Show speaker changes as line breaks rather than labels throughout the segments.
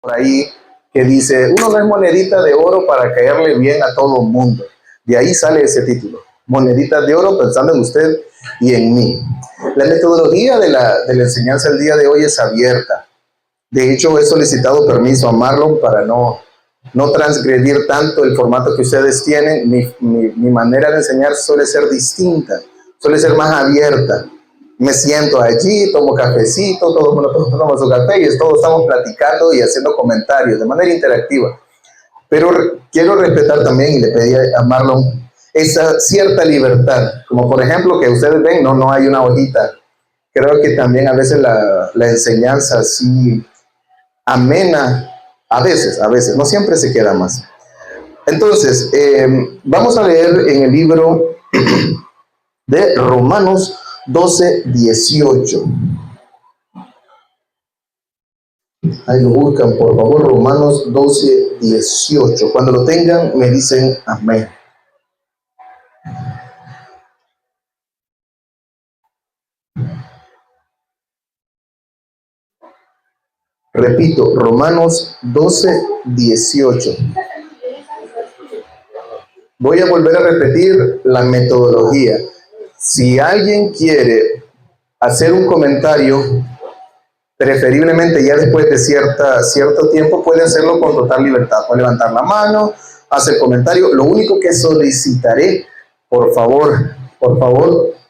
por ahí que dice, uno no es monedita de oro para caerle bien a todo el mundo. De ahí sale ese título, moneditas de oro pensando en usted y en mí. La metodología de la enseñanza del día de hoy es abierta. De hecho, he solicitado permiso a Marlon para no transgredir tanto el formato que ustedes tienen. Mi manera de enseñar suele ser distinta, suele ser más abierta. Me siento allí, tomo cafecito, todos tomamos su café y todos estamos platicando y haciendo comentarios de manera interactiva. Pero quiero respetar también, y le pedí a Marlon, esa cierta libertad. Como por ejemplo, que ustedes ven, no hay una hojita. Creo que también a veces la enseñanza así amena, a veces, no siempre se queda más. Entonces, vamos a leer en el libro de Romanos 12:18. Ahí lo buscan, por favor, Romanos 12:18. Cuando lo tengan, me dicen amén. Repito, Romanos 12:18. Voy a volver a repetir la metodología. Si alguien quiere hacer un comentario, preferiblemente ya después de cierto tiempo, puede hacerlo con total libertad. Puede levantar la mano, hacer comentario. Lo único que solicitaré, por favor,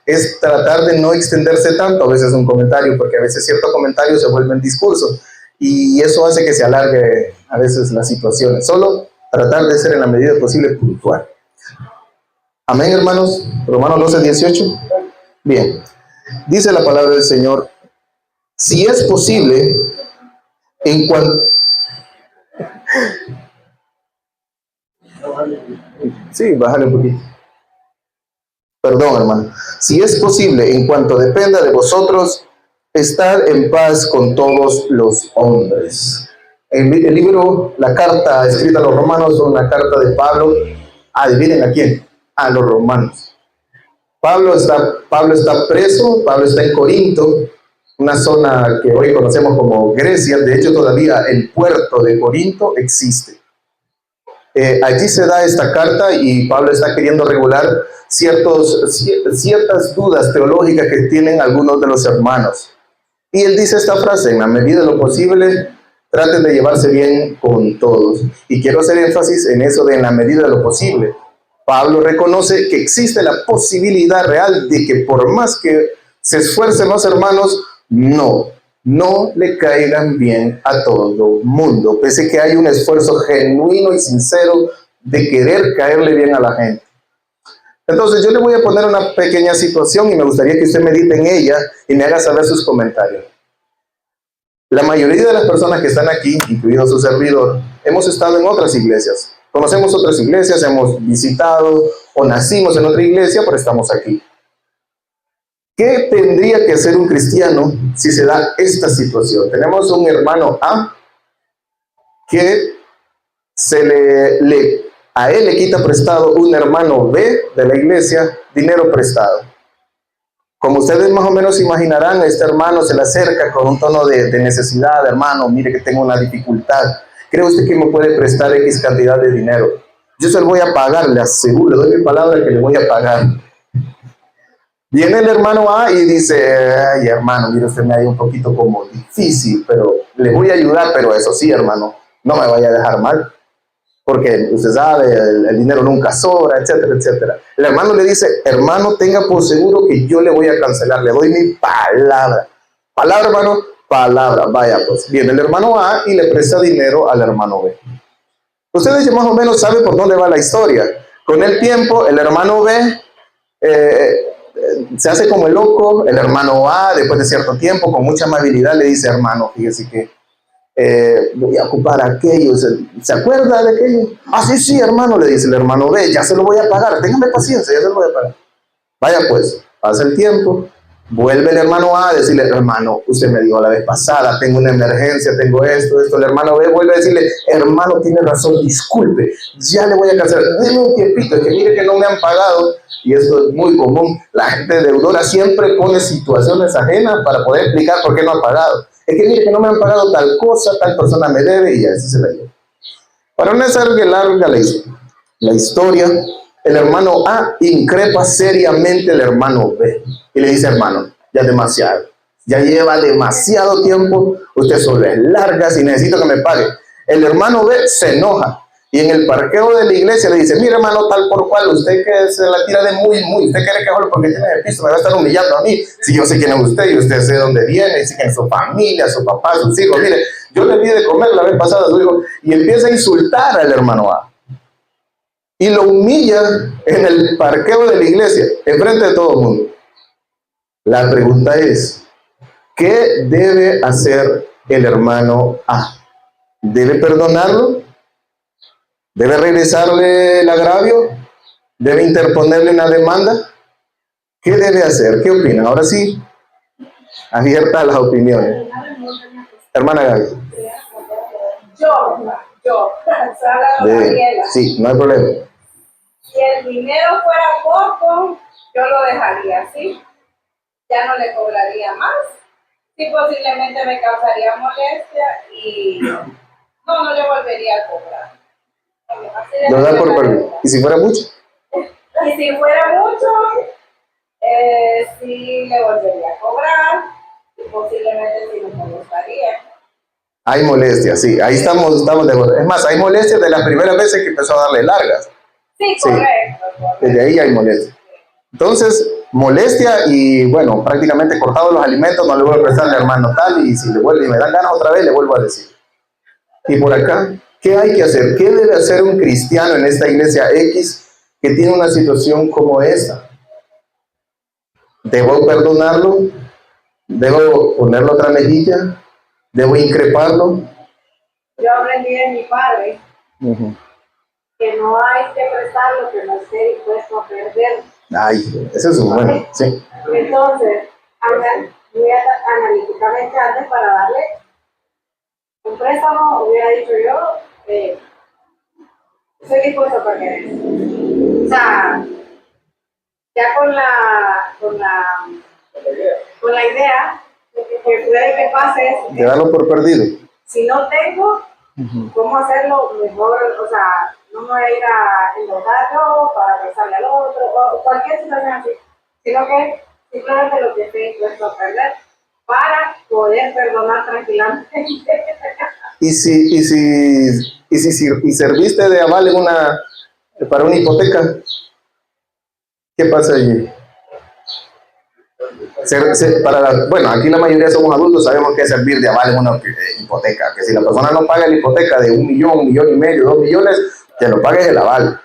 es tratar de no extenderse tanto a veces un comentario, porque a veces ciertos comentarios se vuelven discursos y eso hace que se alargue a veces las situaciones. Solo tratar de ser en la medida posible puntual. Amén, hermanos. Romanos 12:18. Bien. Dice la palabra del Señor: si es posible, en cuanto... Sí, bájale un poquito. Perdón, hermano. Si es posible, en cuanto dependa de vosotros, estar en paz con todos los hombres. El libro, la carta escrita a los romanos, es una carta de Pablo. ¿Adivinen a quién? A los romanos. Pablo está preso, Pablo está en Corinto, una zona que hoy conocemos como Grecia. De hecho, todavía el puerto de Corinto existe. Allí se da esta carta y Pablo está queriendo regular ciertas dudas teológicas que tienen algunos de los hermanos. Y él dice esta frase: en la medida de lo posible, traten de llevarse bien con todos. Y quiero hacer énfasis en eso de en la medida de lo posible. Pablo reconoce que existe la posibilidad real de que por más que se esfuercen los hermanos, no le caigan bien a todo el mundo, pese a que hay un esfuerzo genuino y sincero de querer caerle bien a la gente. Entonces yo le voy a poner una pequeña situación y me gustaría que usted medite en ella y me haga saber sus comentarios. La mayoría de las personas que están aquí, incluido su servidor, hemos estado en otras iglesias. Conocemos otras iglesias, hemos visitado o nacimos en otra iglesia, pero estamos aquí. ¿Qué tendría que hacer un cristiano si se da esta situación? Tenemos un hermano A que a él le quita prestado un hermano B de la iglesia dinero prestado. Como ustedes más o menos imaginarán, este hermano se le acerca con un tono de necesidad: hermano, mire que tengo una dificultad. ¿Cree usted que me puede prestar X cantidad de dinero? Yo se lo voy a pagar, le aseguro, le doy mi palabra que le voy a pagar. Viene el hermano A y dice: ay, hermano, mire, usted me ha ido un poquito como difícil, pero le voy a ayudar, pero eso sí, hermano, no me vaya a dejar mal, porque usted sabe, el dinero nunca sobra, etcétera, etcétera. El hermano le dice: hermano, tenga por seguro que yo le voy a cancelar, le doy mi palabra. Palabra, hermano, palabra. Vaya, pues viene el hermano A y le presta dinero al hermano B. Ustedes ya más o menos saben por dónde va la historia. Con el tiempo, el hermano B se hace como el loco. El hermano A, después de cierto tiempo, con mucha amabilidad, le dice: hermano, fíjese que voy a ocupar aquello. ¿Se acuerda de aquello? Ah, sí, hermano, le dice el hermano B, ya se lo voy a pagar, téngame paciencia, ya se lo voy a pagar. Vaya pues, pasa el tiempo, vuelve el hermano A a decirle: hermano, usted me dijo la vez pasada, tengo una emergencia, tengo esto. El hermano B vuelve a decirle: hermano, tiene razón, disculpe, ya le voy a cancelar, denme un tiempito, es que mire que no me han pagado. Y esto es muy común, la gente deudora siempre pone situaciones ajenas para poder explicar por qué no ha pagado. Es que mire que no me han pagado tal cosa, tal persona me debe y así se la lleva. Para no ser que larga la historia, el hermano A increpa seriamente al hermano B y le dice, hermano, ya es demasiado, ya lleva demasiado tiempo, usted solo es larga, si necesito que me pague. El hermano B se enoja y en el parqueo de la iglesia le dice, mire hermano, tal por cual, usted que se la tira de muy, usted quiere que solo porque tiene el piso, me va a estar humillando a mí, si yo sé quién es usted y usted sé dónde viene, si quién es su familia, su papá, sus hijos, mire, yo le di de comer la vez pasada a su hijo y empieza a insultar al hermano A. Y lo humilla en el parqueo de la iglesia, enfrente de todo el mundo. La pregunta es, ¿qué debe hacer el hermano A? ¿Debe perdonarlo? ¿Debe regresarle el agravio? ¿Debe interponerle una demanda? ¿Qué debe hacer? ¿Qué opinan? Ahora sí, abierta a las opiniones. Hermana Gaby.
Yo, Gabriela.
Sí, no hay problema.
Si el dinero fuera poco, yo lo dejaría así. Ya no le cobraría más. Sí, posiblemente me causaría molestia y no le volvería a cobrar.
Lo da por perdido. ¿Y si fuera mucho?
Y si fuera mucho, sí le volvería a cobrar y posiblemente sí me molestaría.
Hay molestia, sí, ahí estamos de acuerdo. Es más, hay molestias de las primeras veces que empezó a darle largas.
Sí, correcto.
Desde ahí hay molestia. Entonces, molestia y bueno, prácticamente cortado los alimentos, no le vuelvo a prestar al hermano tal y si le vuelve y me dan ganas otra vez, le vuelvo a decir. Y por acá, ¿qué hay que hacer? ¿Qué debe hacer un cristiano en esta iglesia X que tiene una situación como esta? ¿Debo perdonarlo? ¿Debo ponerle otra mejilla? ¿Debo increparlo?
Yo aprendí de mi padre que no hay que prestar lo que no esté dispuesto a perder.
Ay, eso es bueno, sí.
Entonces, voy a analíticamente antes para darle un préstamo, hubiera dicho yo, estoy dispuesto a perder eso. O sea, ya con la idea de que puede que pase eso.
De darlo por perdido.
Si no tengo, ¿cómo hacerlo mejor? O sea, no me voy a ir a endeuдар yo para prestarle al otro, o cualquier situación así, sino que simplemente lo que estoy dispuesto a perder para poder perdonar tranquilamente.
¿Y si serviste de aval para una hipoteca? ¿Qué pasa allí? Bueno, aquí la mayoría somos adultos, sabemos que es servir de aval en una hipoteca, que si la persona no paga la hipoteca de 1 millón, 1,5 millones, 2 millones, que lo pagues el aval.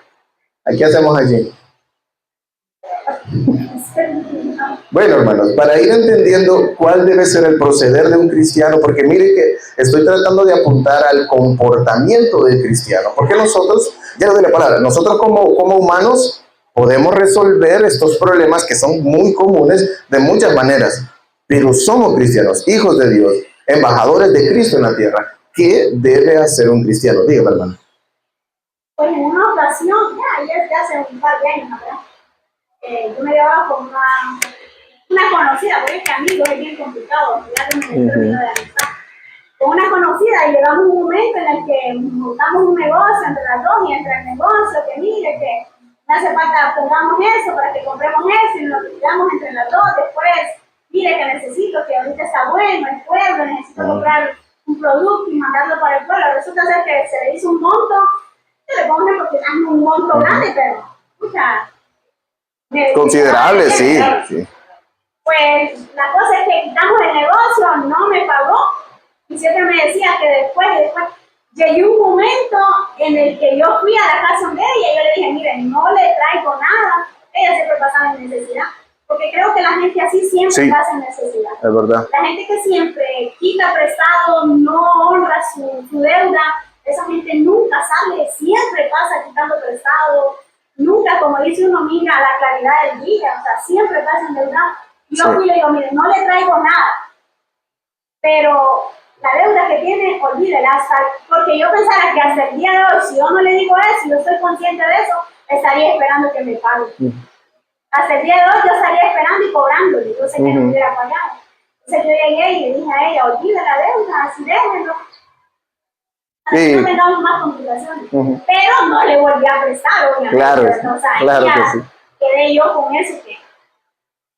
¿Qué hacemos allí? Bueno, hermanos, para ir entendiendo cuál debe ser el proceder de un cristiano, porque mire que estoy tratando de apuntar al comportamiento del cristiano, porque nosotros, ya lo doy la palabra, nosotros como humanos podemos resolver estos problemas que son muy comunes de muchas maneras, pero somos cristianos, hijos de Dios, embajadores de Cristo en la tierra. ¿Qué debe hacer un cristiano? Dígame, hermano.
Pues en una ocasión, ya hace un par de años, ¿verdad? Yo me llevaba con una conocida, porque este amigo es bien complicado, ya tengo un término de amistad. Con una conocida y llegamos a un momento en el que montamos un negocio entre las dos y entre el negocio, que mire, que me hace falta, pongamos eso para que compremos eso y nos tiramos entre las dos. Después, mire que necesito, que ahorita está bueno el pueblo, necesito comprar un producto y mandarlo para el pueblo. Resulta ser que se le hizo un monto, yo le pongo porque es un monto grande, pero, escucha,
considerable, sí.
Pues la cosa es que quitamos el negocio, no me pagó y siempre me decía que después llegué un momento en el que yo fui a la casa de ella y yo le dije, miren, no le traigo nada, ella siempre pasaba en necesidad, porque creo que la gente así siempre pasa en necesidad.
Es verdad.
La gente que siempre quita prestado, no honra su deuda, esa gente nunca sale, siempre pasa quitando prestado, nunca, como dice uno, mira la claridad del día, o sea, siempre pasa endeudado. Yo fui y le digo, mire, no le traigo nada, pero la deuda que tiene, olvídela, porque yo pensara que hasta el día de hoy, si yo no le digo eso, yo soy consciente de eso, estaría esperando que me pague. Hasta el día de hoy yo estaría esperando y cobrándole, yo sé que no hubiera pagado. Entonces yo llegué y le dije a ella, olvida la deuda, así déjenlo.
Sí.
No me damos más complicaciones.
Ujú.
Pero no le volví a prestar, obviamente.
Claro,
¿verdad? O sea,
claro
ya
que sí.
quedé yo con eso que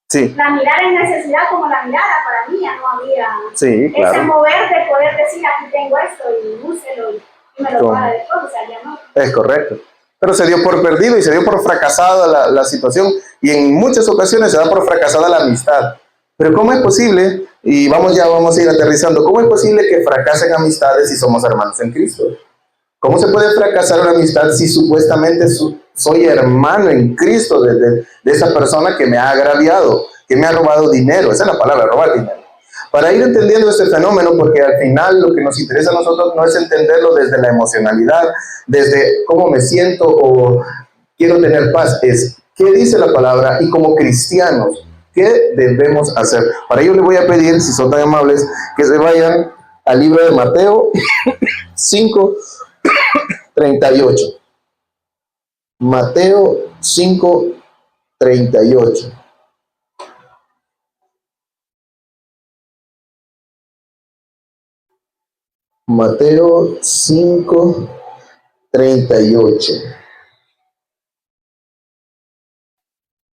Sí,
la mirar en necesidad como la mirada, para mí ya no había
sí,
ese
claro.
mover de poder decir, aquí tengo esto y úselo y me lo
¿Cómo?
paga después, o sea, ya no.
Es correcto. Pero se dio por perdido y se dio por fracasada la situación, y en muchas ocasiones se da por fracasada la amistad. Pero ¿cómo es posible? Y vamos a ir aterrizando. ¿Cómo es posible que fracasen amistades si somos hermanos en Cristo? ¿Cómo se puede fracasar una amistad si supuestamente soy hermano en Cristo de esa persona que me ha agraviado, que me ha robado dinero? Esa es la palabra, robar dinero. Para ir entendiendo este fenómeno, porque al final lo que nos interesa a nosotros no es entenderlo desde la emocionalidad, desde cómo me siento o quiero tener paz, es qué dice la palabra y como cristianos, ¿qué debemos hacer? Para ello les voy a pedir, si son tan amables, que se vayan al libro de Mateo 5:38. Mateo 5:38. Mateo 5:38.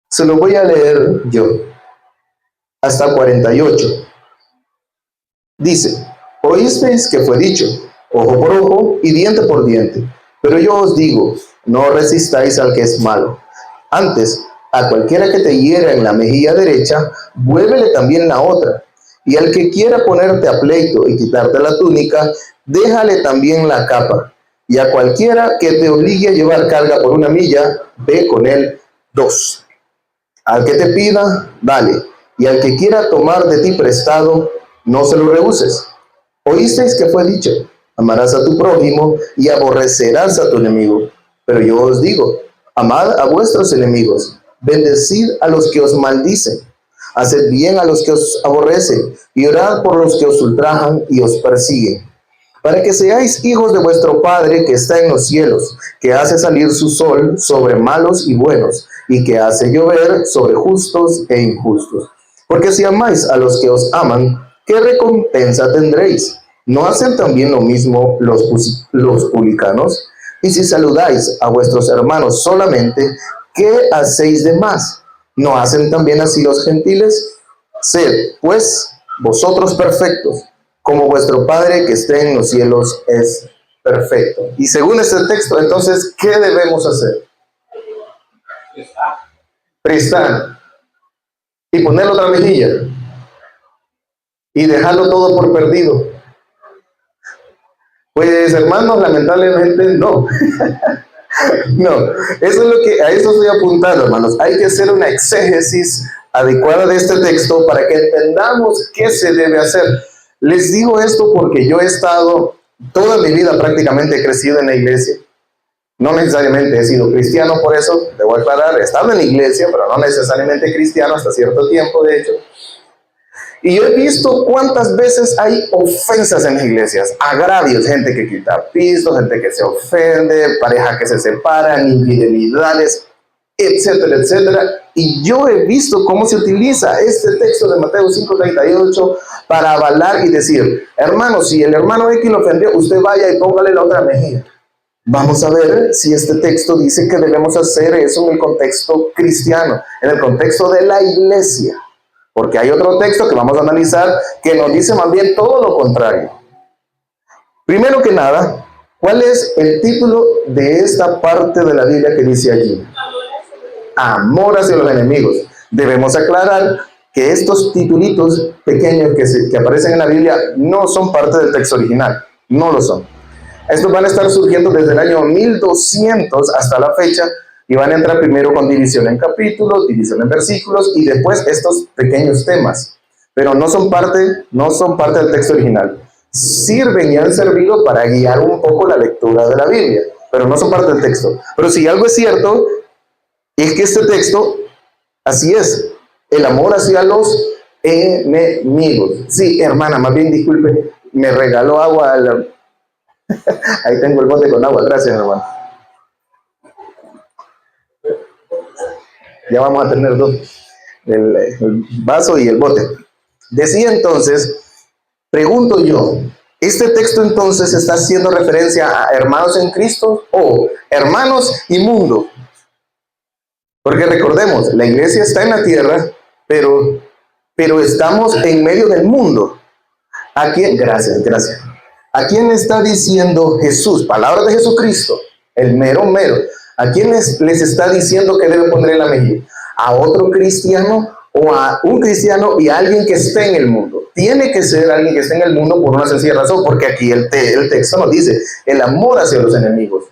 Se lo voy a leer yo hasta 48. Dice: oísteis que fue dicho, ojo por ojo y diente por diente. Pero yo os digo, no resistáis al que es malo. Antes, a cualquiera que te hiera en la mejilla derecha, vuélvele también la otra. Y al que quiera ponerte a pleito y quitarte la túnica, déjale también la capa. Y a cualquiera que te obligue a llevar carga por una milla, ve con él 2. Al que te pida, dale. Y al que quiera tomar de ti prestado, no se lo rehuses. Oísteis que fue dicho, amarás a tu prójimo y aborrecerás a tu enemigo. Pero yo os digo, amad a vuestros enemigos, bendecid a los que os maldicen, haced bien a los que os aborrecen, y orad por los que os ultrajan y os persiguen, para que seáis hijos de vuestro Padre que está en los cielos, que hace salir su sol sobre malos y buenos, y que hace llover sobre justos e injustos. Porque si amáis a los que os aman, ¿qué recompensa tendréis? ¿No hacen también lo mismo los publicanos? Y si saludáis a vuestros hermanos solamente, ¿qué hacéis de más? ¿No hacen también así los gentiles? Sed, pues, vosotros perfectos, como vuestro Padre que esté en los cielos es perfecto. Y según este texto, entonces, ¿qué debemos hacer? Prestar y ponerle otra mejilla y dejarlo todo por perdido. Pues, hermanos, lamentablemente no. No, eso es lo que a eso estoy apuntando, hermanos. Hay que hacer una exégesis adecuada de este texto para que entendamos qué se debe hacer. Les digo esto porque yo he estado toda mi vida prácticamente crecido en la iglesia. No necesariamente he sido cristiano, por eso debo aclarar, he estado en la iglesia, pero no necesariamente cristiano hasta cierto tiempo, de hecho. Y yo he visto cuántas veces hay ofensas en las iglesias, agravios, gente que quita piso, gente que se ofende, parejas que se separan, infidelidades, etcétera, etcétera. Y yo he visto cómo se utiliza este texto de Mateo 5:38 para avalar y decir, hermano, si el hermano X lo ofendió, usted vaya y póngale la otra mejilla. Vamos a ver si este texto dice que debemos hacer eso en el contexto cristiano, en el contexto de la iglesia. Porque hay otro texto que vamos a analizar que nos dice más bien todo lo contrario. Primero que nada, ¿cuál es el título de esta parte de la Biblia que dice allí? Amor hacia los enemigos. Debemos aclarar que estos titulitos pequeños que aparecen en la Biblia no son parte del texto original, no lo son. Estos van a estar surgiendo desde el año 1200 hasta la fecha y van a entrar primero con división en capítulos, división en versículos y después estos pequeños temas. Pero no son parte del texto original. Sirven y han servido para guiar un poco la lectura de la Biblia, pero no son parte del texto. Pero si algo es cierto, es que este texto, así es, el amor hacia los enemigos. Sí, hermana, más bien disculpe, me regaló agua. Ahí tengo el bote con agua, gracias, hermano. Ya vamos a tener dos, el vaso y el bote. Decía entonces, pregunto yo, ¿este texto entonces está haciendo referencia a hermanos en Cristo o hermanos y mundo? Porque recordemos, la iglesia está en la tierra, pero estamos en medio del mundo. ¿A quién? Gracias. ¿A quién está diciendo Jesús? Palabras de Jesucristo, el mero. ¿A quién les está diciendo que debe poner en la mejilla? ¿A otro cristiano o a un cristiano y a alguien que esté en el mundo? Tiene que ser alguien que esté en el mundo por una sencilla razón, porque aquí el texto nos dice el amor hacia los enemigos.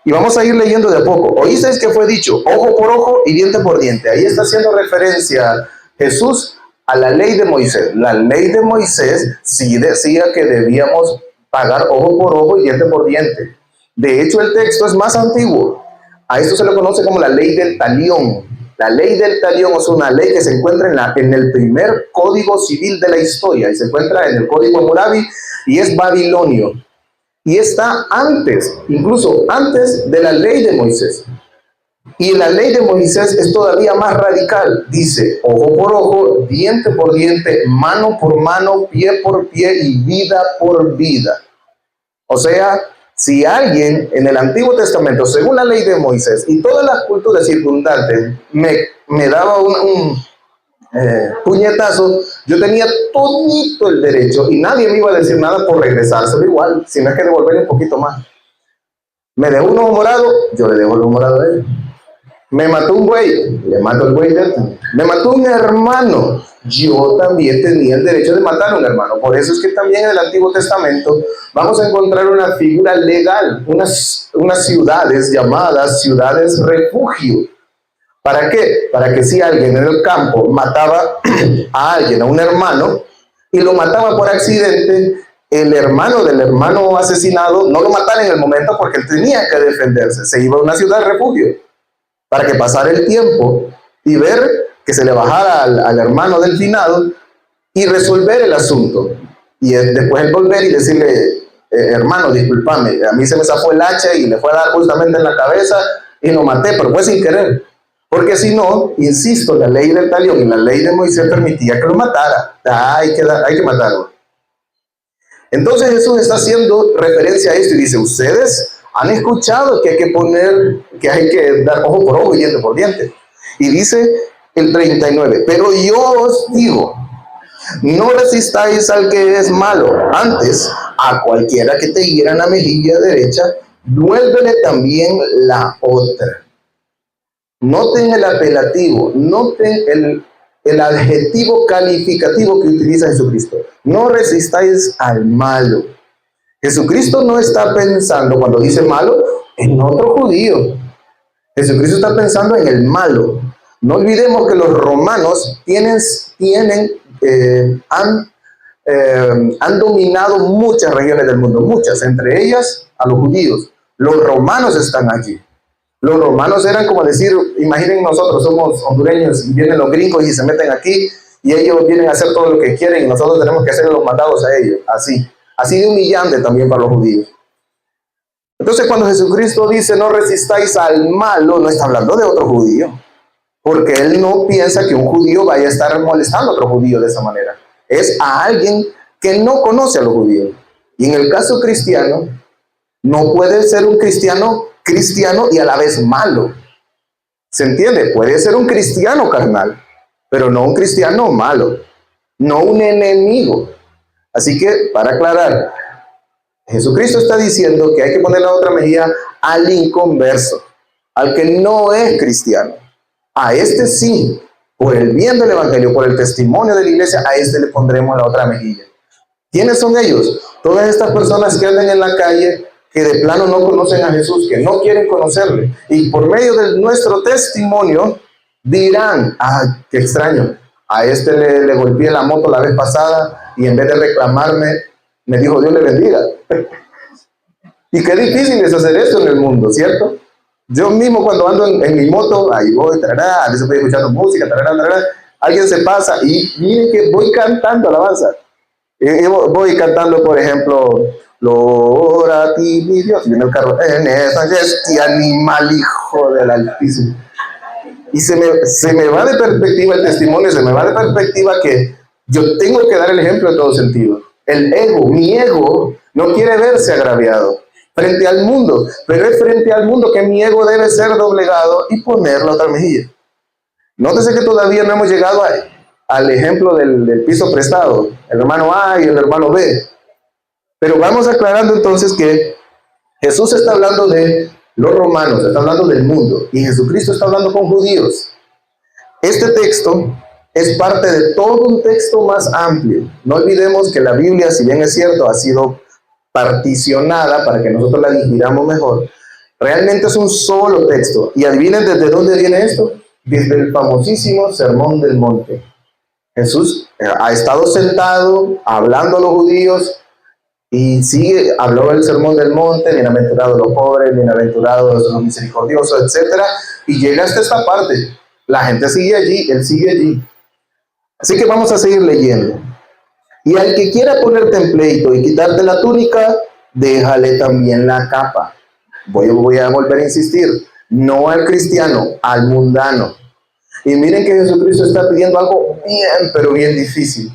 Y vamos a ir leyendo de a poco. Oísteis que fue dicho, ojo por ojo y diente por diente. Ahí está haciendo referencia Jesús a la ley de Moisés. La ley de Moisés sí decía que debíamos pagar ojo por ojo y diente por diente. De hecho, el texto es más antiguo. A esto se le conoce como la ley del talión. La ley del talión es una ley que se encuentra en el primer código civil de la historia. Y se encuentra en el código Hammurabi y es babilonio. Y está antes, incluso antes de la ley de Moisés. Y la ley de Moisés es todavía más radical. Dice, ojo por ojo, diente por diente, mano por mano, pie por pie y vida por vida. O sea, si alguien en el Antiguo Testamento, según la ley de Moisés y todas las culturas circundantes, me daba un puñetazo, yo tenía todito el derecho y nadie me iba a decir nada por regresárselo igual, sino es que devolverle un poquito más. Me dejó un ojo morado, yo le dejo el ojo morado a él. Me mató un güey, le mato el güey de él. Me mató un hermano, yo también tenía el derecho de matar a un hermano. Por eso es que también en el Antiguo Testamento vamos a encontrar una figura legal, unas ciudades llamadas ciudades refugio. ¿Para qué? Para que si alguien en el campo mataba a alguien, a un hermano, y lo mataba por accidente, el hermano del hermano asesinado no lo matara en el momento porque él tenía que defenderse. Se iba a una ciudad refugio para que pasara el tiempo y ver que se le bajara al hermano del finado y resolver el asunto. Y después él volver y decirle, hermano, discúlpame, a mí se me zafó el hacha y le fue a dar justamente en la cabeza y lo maté, pero fue sin querer. Porque si no, insisto, la ley del talión y la ley de Moisés permitía que lo matara. Hay que matarlo. Entonces Jesús está haciendo referencia a esto y dice, ustedes han escuchado que hay que dar ojo por ojo y diente por diente. Y dice el 39, pero yo os digo, no resistáis al que es malo, antes a cualquiera que te hiera en la mejilla derecha, devuélvele también la otra. Noten el apelativo, noten el adjetivo calificativo que utiliza Jesucristo. No resistáis al malo. Jesucristo no está pensando, cuando dice malo, en otro judío. Jesucristo está pensando en el malo. No olvidemos que los romanos han dominado muchas regiones del mundo, muchas, entre ellas a los judíos. Los romanos están allí. Los romanos eran como decir, imaginen nosotros somos hondureños y vienen los gringos y se meten aquí y ellos vienen a hacer todo lo que quieren y nosotros tenemos que hacer los mandados a ellos, así de humillante también para los judíos. Entonces cuando Jesucristo dice no resistáis al malo, no está hablando de otro judío, porque él no piensa que un judío vaya a estar molestando a otro judío de esa manera. Es a alguien que no conoce a los judíos. Y en el caso cristiano, no puede ser un cristiano y a la vez malo. ¿Se entiende? Puede ser un cristiano carnal, pero no un cristiano malo, no un enemigo. Así que, para aclarar, Jesucristo está diciendo que hay que poner la otra mejilla al inconverso, al que no es cristiano. A este sí, por el bien del evangelio, por el testimonio de la iglesia, a este le pondremos la otra mejilla. ¿Quiénes son ellos? Todas estas personas que andan en la calle, que de plano no conocen a Jesús, que no quieren conocerle, y por medio de nuestro testimonio dirán, qué extraño, a este le golpeé la moto la vez pasada y en vez de reclamarme me dijo Dios le bendiga. Y qué difícil es hacer eso en el mundo, ¿cierto? Yo mismo cuando ando en mi moto, ahí voy, tarará, a veces voy escuchando música, tarará, alguien se pasa y miren que voy cantando alabanza. Voy cantando, por ejemplo, Gloria a ti, mi Dios, y viene el carro, en esa este animal, hijo del Altísimo. Y se me va de perspectiva el testimonio, se me va de perspectiva que Yo tengo que dar el ejemplo en todo sentido. El ego, mi ego, no quiere verse agraviado frente al mundo, pero es frente al mundo que mi ego debe ser doblegado y poner la otra mejilla. Nótese que todavía no hemos llegado al ejemplo del piso prestado, el hermano A y el hermano B. Pero vamos aclarando entonces que Jesús está hablando de los romanos, está hablando del mundo, y Jesucristo está hablando con judíos. Este texto es parte de todo un texto más amplio. No olvidemos que la Biblia, si bien es cierto, ha sido particionada para que nosotros la digiramos mejor. Realmente es un solo texto. Y adivinen desde dónde viene esto. Desde el famosísimo Sermón del Monte. Jesús ha estado sentado hablando a los judíos y habló el Sermón del Monte, bienaventurados los pobres, bienaventurados los misericordiosos, etc. Y llega hasta esta parte. La gente sigue allí, él sigue allí. Así que vamos a seguir leyendo. Y al que quiera ponerte en pleito y quitarte la túnica, déjale también la capa. Voy a volver a insistir. No al cristiano, al mundano. Y miren que Jesucristo está pidiendo algo bien, pero bien difícil.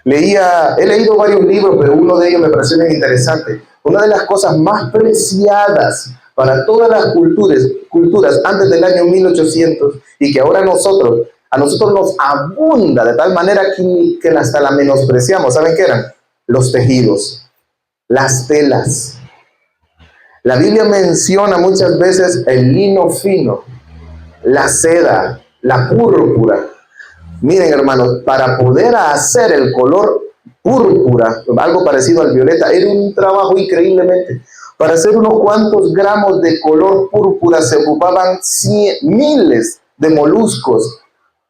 He leído varios libros, pero uno de ellos me pareció bien interesante. Una de las cosas más preciadas para todas las culturas antes del año 1800 y que ahora a nosotros nos abunda de tal manera que hasta la menospreciamos. ¿Saben qué eran? Los tejidos, las telas. La Biblia menciona muchas veces el lino fino, la seda, la púrpura. Miren, hermanos, para poder hacer el color púrpura, algo parecido al violeta, era un trabajo increíblemente. Para hacer unos cuantos gramos de color púrpura se ocupaban miles de moluscos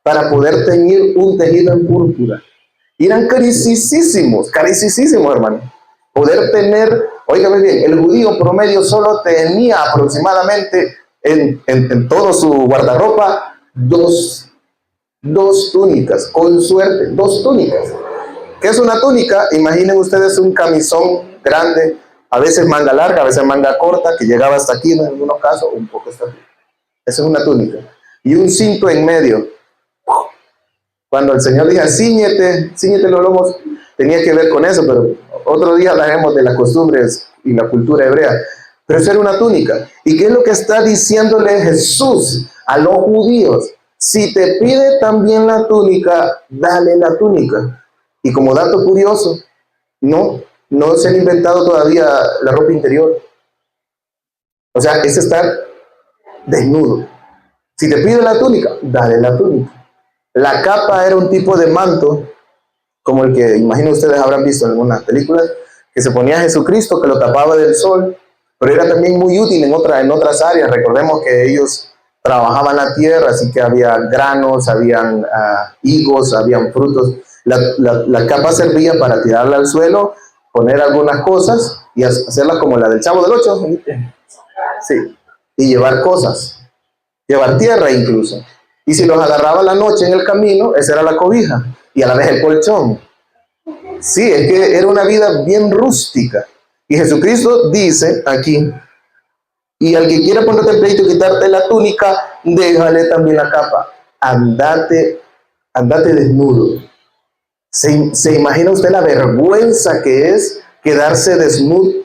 para poder teñir un tejido en púrpura. Y eran carísimos, hermano. Poder tener, óigame bien, el judío promedio solo tenía aproximadamente en todo su guardarropa dos túnicas, con suerte, 2 túnicas. ¿Qué es una túnica? Imaginen ustedes un camisón grande, a veces manga larga, a veces manga corta, que llegaba hasta aquí en algunos casos, un poco hasta aquí. Esa es una túnica. Y un cinto en medio. Cuando el Señor dijo, ciñete los lomos, tenía que ver con eso, pero otro día hablaremos de las costumbres y la cultura hebrea. Pero eso era una túnica. ¿Y qué es lo que está diciéndole Jesús a los judíos? Si te pide también la túnica, dale la túnica. Y como dato curioso, no se han inventado todavía la ropa interior. O sea, es estar desnudo. Si te pide la túnica, dale la túnica. La capa era un tipo de manto, como el que imagino ustedes habrán visto en algunas películas, que se ponía Jesucristo, que lo tapaba del sol, pero era también muy útil en otras áreas. Recordemos que ellos trabajaban la tierra, así que había granos, habían higos, habían frutos. La capa servía para tirarla al suelo, poner algunas cosas y hacerlas como la del Chavo del Ocho. Sí, y llevar cosas, llevar tierra incluso. Y si los agarraba la noche en el camino, esa era la cobija y a la vez el colchón. Sí, es que era una vida bien rústica. Y Jesucristo dice aquí, y al que quiera ponerte el pleito y quitarte la túnica, déjale también la capa. Andate desnudo. ¿Se imagina usted la vergüenza que es quedarse desnudo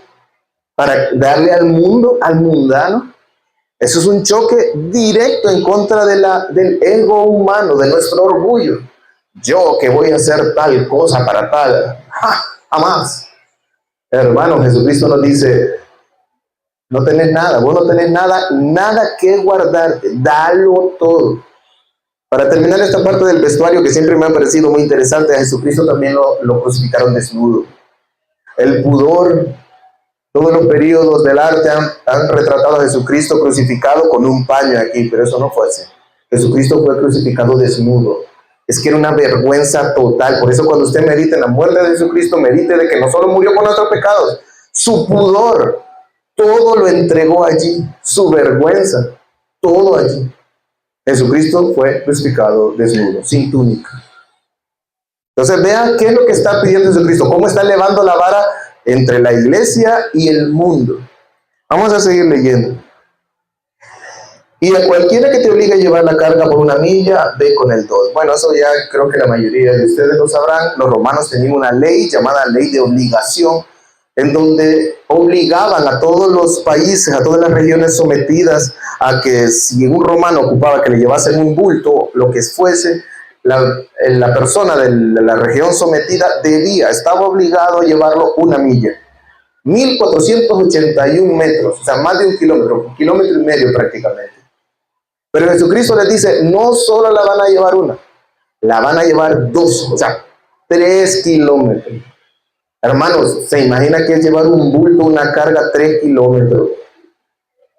para darle al mundo, al mundano? Eso es un choque directo en contra del ego humano, de nuestro orgullo. Yo que voy a hacer tal cosa para tal. Jamás. Hermano, Jesucristo nos dice, no tenés nada, vos no tenés nada que guardar, dalo todo. Para terminar esta parte del vestuario que siempre me ha parecido muy interesante, a Jesucristo también lo crucificaron desnudo. El pudor, todos los periodos del arte han retratado a Jesucristo crucificado con un paño aquí, pero eso no fue así. Jesucristo fue crucificado desnudo. Es que era una vergüenza total. Por eso cuando usted medite en la muerte de Jesucristo, medite de que no solo murió por nuestros pecados, su pudor, todo lo entregó allí, su vergüenza, todo allí. Jesucristo fue crucificado desnudo, sin túnica. Entonces vean qué es lo que está pidiendo Jesucristo, cómo está elevando la vara entre la iglesia y el mundo. Vamos a seguir leyendo. Y a cualquiera que te obligue a llevar la carga por 1 milla, ve con el 2. Bueno, eso ya creo que la mayoría de ustedes lo sabrán. Los romanos tenían una ley llamada ley de obligación, en donde obligaban a todos los países, a todas las regiones sometidas, a que si un romano ocupaba que le llevasen un bulto, lo que fuese, la persona de la región sometida estaba obligado a llevarlo 1 milla. 1481 metros, o sea, más de 1 kilómetro y medio prácticamente. Pero Jesucristo les dice, no solo la van a llevar 1, la van a llevar 2, o sea, 3 kilómetros. Hermanos, ¿se imagina que es llevar un bulto, una carga 3 kilómetros?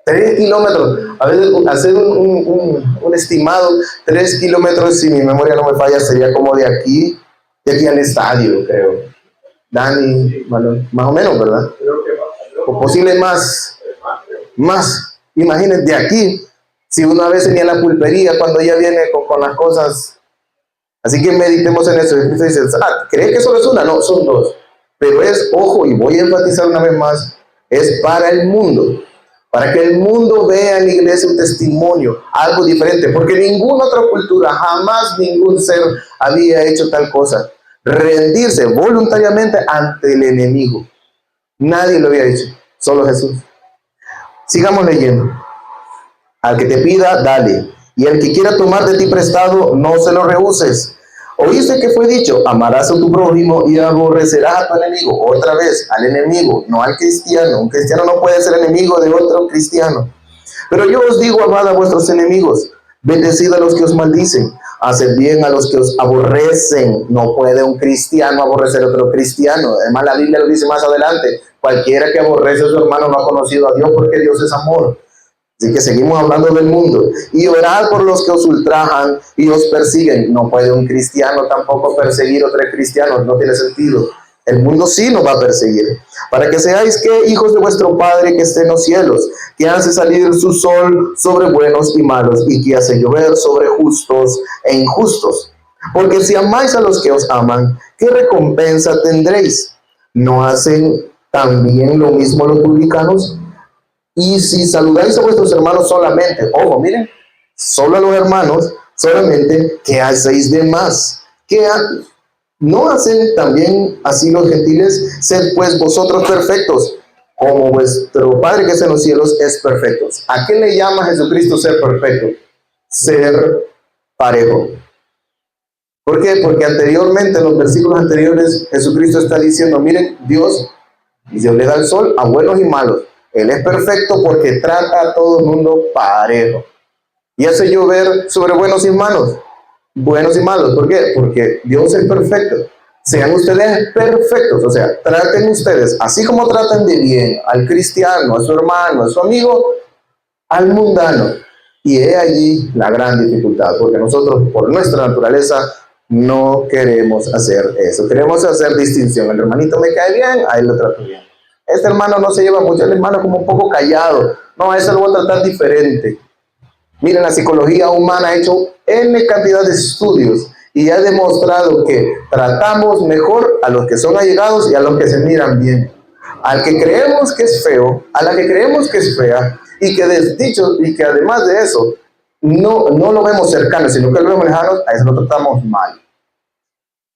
3 kilómetros, a veces hacer un estimado, 3 kilómetros, si mi memoria no me falla, sería como de aquí al estadio, creo. Dani, más o menos, ¿verdad? O posible más. Imagínense, de aquí, si una vez venía la pulpería, cuando ella viene con las cosas. Así que meditemos en eso. Dice, ¿cree que solo es 1? No, son 2. Pero es, ojo, y voy a enfatizar una vez más, es para el mundo. Para que el mundo vea en la iglesia un testimonio, algo diferente. Porque ninguna otra cultura, jamás ningún ser había hecho tal cosa. Rendirse voluntariamente ante el enemigo. Nadie lo había hecho, solo Jesús. Sigamos leyendo. Al que te pida, dale. Y al que quiera tomar de ti prestado, no se lo rehuses. ¿Oíste que fue dicho? Amarás a tu prójimo y aborrecerás a tu enemigo. Otra vez, al enemigo, no al cristiano. Un cristiano no puede ser enemigo de otro cristiano. Pero yo os digo, amad a vuestros enemigos. Bendecid a los que os maldicen. Haced bien a los que os aborrecen. No puede un cristiano aborrecer a otro cristiano. Además, la Biblia lo dice más adelante. Cualquiera que aborrece a su hermano no ha conocido a Dios, porque Dios es amor. Así que seguimos hablando del mundo. Y orad por los que os ultrajan y os persiguen. No puede un cristiano tampoco perseguir a otro cristiano. No tiene sentido. El mundo sí nos va a perseguir. Para que seáis que hijos de vuestro Padre que esté en los cielos, que hace salir su sol sobre buenos y malos, y que hace llover sobre justos e injustos. Porque si amáis a los que os aman, ¿qué recompensa tendréis? ¿No hacen también lo mismo los publicanos? Y si saludáis a vuestros hermanos solamente, ojo, miren, solo a los hermanos, solamente, ¿qué hacéis de más? ¿No hacen también así los gentiles? Sed pues vosotros perfectos, como vuestro Padre que está en los cielos es perfecto. ¿A qué le llama Jesucristo ser perfecto? Ser parejo. ¿Por qué? Porque anteriormente, en los versículos anteriores, Jesucristo está diciendo, miren, Dios le da el sol a buenos y malos. Él es perfecto porque trata a todo el mundo parejo. Y hace llover sobre buenos y malos. Buenos y malos. ¿Por qué? Porque Dios es perfecto. Sean ustedes perfectos. O sea, traten ustedes, así como tratan de bien al cristiano, a su hermano, a su amigo, al mundano. Y he allí la gran dificultad. Porque nosotros, por nuestra naturaleza, no queremos hacer eso. Queremos hacer distinción. El hermanito me cae bien, a él lo trato bien. Este hermano no se lleva mucho, el hermano como un poco callado. No, a eso lo voy a tratar diferente. Miren, la psicología humana ha hecho N cantidad de estudios y ha demostrado que tratamos mejor a los que son allegados y a los que se miran bien. Al que creemos que es feo, a la que creemos que es fea, y que desdicho, y que además de eso, no lo vemos cercano, sino que lo vemos lejano, a eso lo tratamos mal.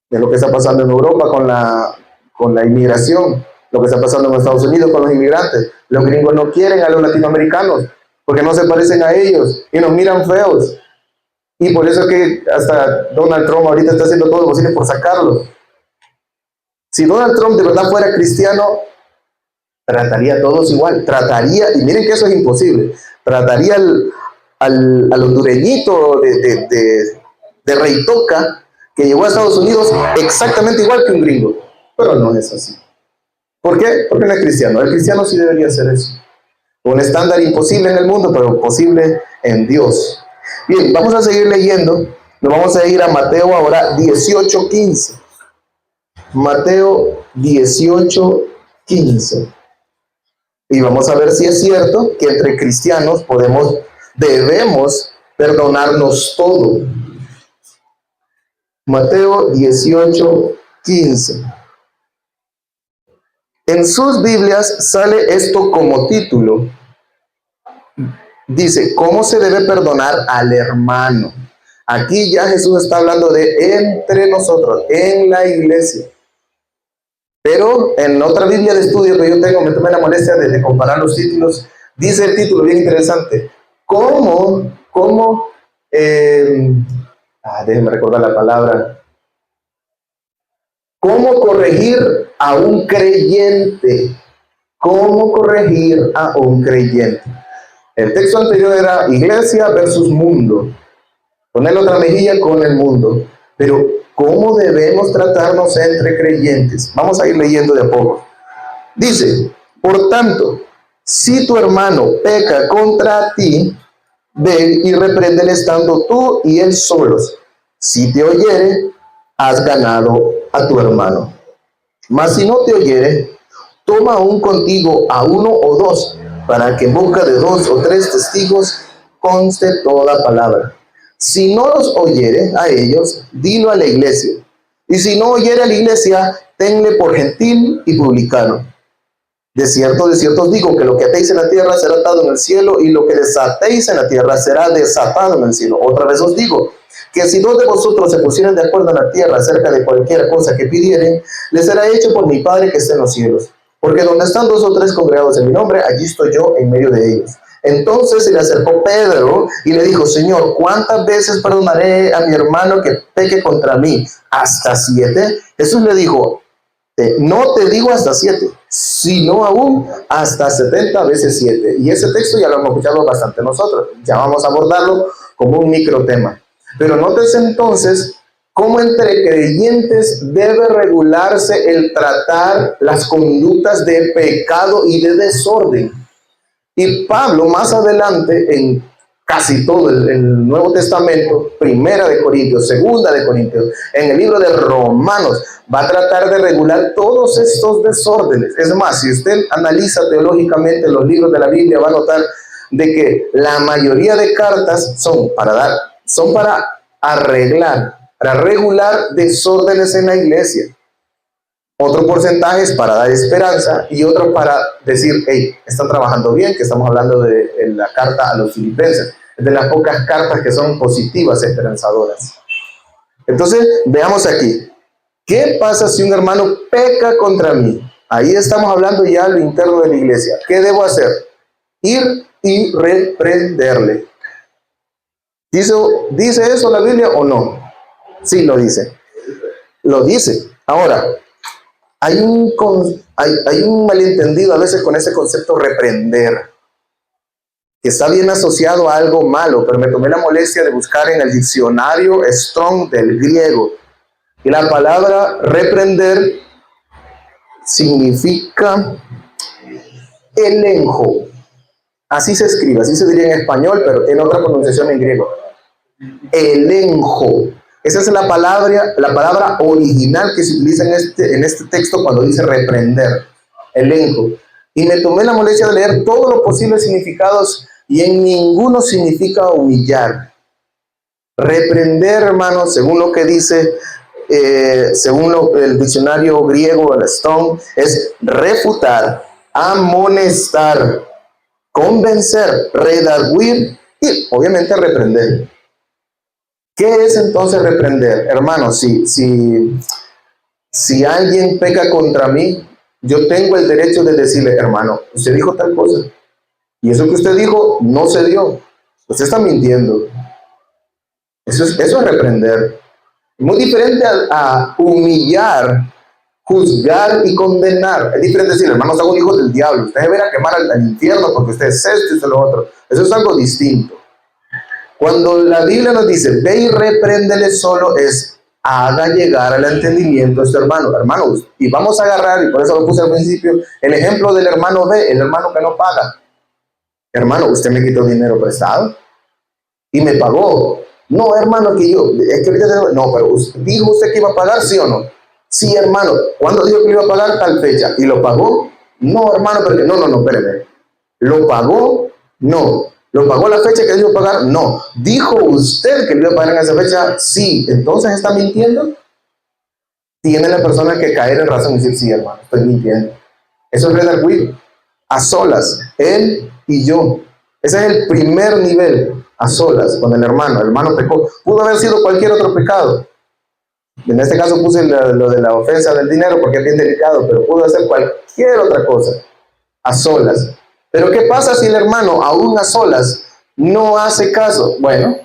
Es lo que está pasando en Europa con la inmigración. Lo que está pasando en Estados Unidos con los inmigrantes. Los gringos no quieren a los latinoamericanos porque no se parecen a ellos y nos miran feos. Y por eso es que hasta Donald Trump ahorita está haciendo todo lo posible por sacarlos. Si Donald Trump de verdad fuera cristiano, trataría a todos igual. Trataría, y miren que eso es imposible, trataría al hondureñito de Reitoca que llegó a Estados Unidos exactamente igual que un gringo. Pero no es así. ¿Por qué? Porque no es cristiano. El cristiano sí debería hacer eso. Un estándar imposible en el mundo, pero posible en Dios. Bien, vamos a seguir leyendo. Nos vamos a ir a Mateo ahora 18:15. Mateo 18:15. Y vamos a ver si es cierto que entre cristianos debemos perdonarnos todo. Mateo 18:15. En sus Biblias sale esto como título. dice, ¿cómo se debe perdonar al hermano? Aquí ya Jesús está hablando de entre nosotros, en la iglesia. Pero en otra Biblia de estudio que yo tengo, me tomé la molestia de comparar los títulos. Dice el título bien interesante. Déjenme recordar la palabra. ¿Cómo corregir a un creyente? ¿Cómo corregir a un creyente? El texto anterior era iglesia versus mundo. Poner la otra mejilla con el mundo. Pero, ¿cómo debemos tratarnos entre creyentes? Vamos a ir leyendo de a poco. Dice, por tanto, si tu hermano peca contra ti, ven y repréndele estando tú y él solos. Si te oyere, has ganado a tu hermano. Mas si no te oyere, toma aún contigo a uno o dos, para que en boca de 2 o 3 testigos conste toda palabra. Si no los oyere a ellos, dilo a la iglesia. Y si no oyere a la iglesia, tenle por gentil y publicano. De cierto os digo que lo que atéis en la tierra será atado en el cielo, y lo que desatéis en la tierra será desatado en el cielo. Otra vez os digo, que si 2 de vosotros se pusieren de acuerdo en la tierra acerca de cualquier cosa que pidieren, les será hecho por mi Padre que está en los cielos. Porque donde están 2 o 3 congregados en mi nombre, allí estoy yo en medio de ellos. Entonces se le acercó Pedro y le dijo, Señor, ¿cuántas veces perdonaré a mi hermano que peque contra mí? ¿Hasta 7? Jesús le dijo, no te digo hasta 7, sino aún hasta 70 veces 7. Y ese texto ya lo hemos escuchado bastante nosotros. Ya vamos a abordarlo como un micro tema. Pero nótese entonces cómo entre creyentes debe regularse el tratar las conductas de pecado y de desorden. Y Pablo más adelante en casi todo el Nuevo Testamento, Primera de Corintios, Segunda de Corintios, en el libro de Romanos, va a tratar de regular todos estos desórdenes. Es más, si usted analiza teológicamente los libros de la Biblia, va a notar de que la mayoría de cartas son para arreglar, para regular desórdenes en la iglesia. Otro porcentaje es para dar esperanza y otro para decir, hey, están trabajando bien, que estamos hablando de la carta a los filipenses, de las pocas cartas que son positivas, esperanzadoras. Entonces, veamos aquí, ¿qué pasa si un hermano peca contra mí? Ahí estamos hablando ya de lo interno de la iglesia. ¿Qué debo hacer? Ir y reprenderle. ¿Dice eso la Biblia o no? Sí, lo dice. Lo dice. Ahora, hay un malentendido a veces con ese concepto reprender, que está bien asociado a algo malo, pero me tomé la molestia de buscar en el diccionario Strong del griego. Y la palabra reprender significa elenjo. Así se escribe, así se diría en español, pero tiene otra pronunciación en griego. Elenjo. Esa es la palabra original que se utiliza en este texto cuando dice reprender. Elenjo. Y me tomé la molestia de leer todos los posibles significados y en ninguno significa humillar. Reprender, hermanos, según lo que dice, el diccionario griego, el Stone, es refutar, amonestar, convencer, redarguir y obviamente reprender. ¿Qué es entonces reprender? Hermano, si alguien peca contra mí, yo tengo el derecho de decirle, hermano, usted dijo tal cosa, y eso que usted dijo no se dio, usted está mintiendo. Eso es reprender. Muy diferente a humillar, juzgar y condenar. Es diferente decir, hermano, son hijos del diablo, usted debe ir a quemar al infierno porque usted es esto y esto y lo otro. Eso es algo distinto. Cuando la Biblia nos dice, ve y repréndele solo, es haga llegar al entendimiento a este hermano. Hermanos, y vamos a agarrar, y por eso lo puse al principio, el ejemplo del hermano B, el hermano que no paga. Hermano, usted me quitó dinero prestado y me pagó. No, hermano, que yo, es que no, pero dijo usted que iba a pagar, ¿sí o no? Sí, hermano. ¿Cuándo dijo que iba a pagar? Tal fecha. ¿Y lo pagó? No, hermano, porque no, espéreme. ¿Lo pagó? No. ¿Lo pagó la fecha que dijo pagar? No. ¿Dijo usted que lo iba a pagar en esa fecha? Sí. ¿Entonces está mintiendo? Tiene la persona que caer en razón y decir, sí, hermano, estoy mintiendo. Eso es redarguir. A solas, él y yo. Ese es el primer nivel, a solas, con el hermano. El hermano pecó. Pudo haber sido cualquier otro pecado. En este caso puse lo de la ofensa del dinero porque es bien delicado, pero pudo hacer cualquier otra cosa, a solas. Pero ¿qué pasa si el hermano, aún a solas, no hace caso? Bueno,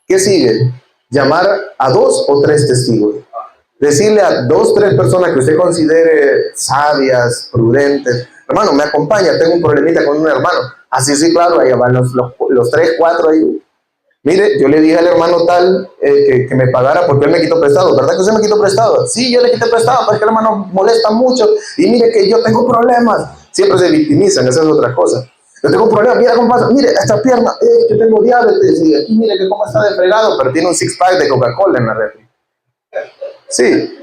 ¿qué sigue? Llamar a 2 o 3 testigos. Decirle a 2 o 3 personas que usted considere sabias, prudentes: hermano, me acompaña, tengo un problemita con un hermano. Así sí, claro, ahí van los 3, 4 ahí. Mire, yo le dije al hermano tal que me pagara porque él me quitó prestado. ¿Verdad que usted me quitó prestado? Sí, yo le quité prestado porque el hermano molesta mucho. Y mire que yo tengo problemas. Siempre se victimizan, esa es otra cosa. Yo tengo un problema, mira cómo pasa, mire, esta pierna, yo tengo diabetes, y aquí mire que cómo está de fregado, pero tiene un 6-pack de Coca-Cola en la refri. Sí.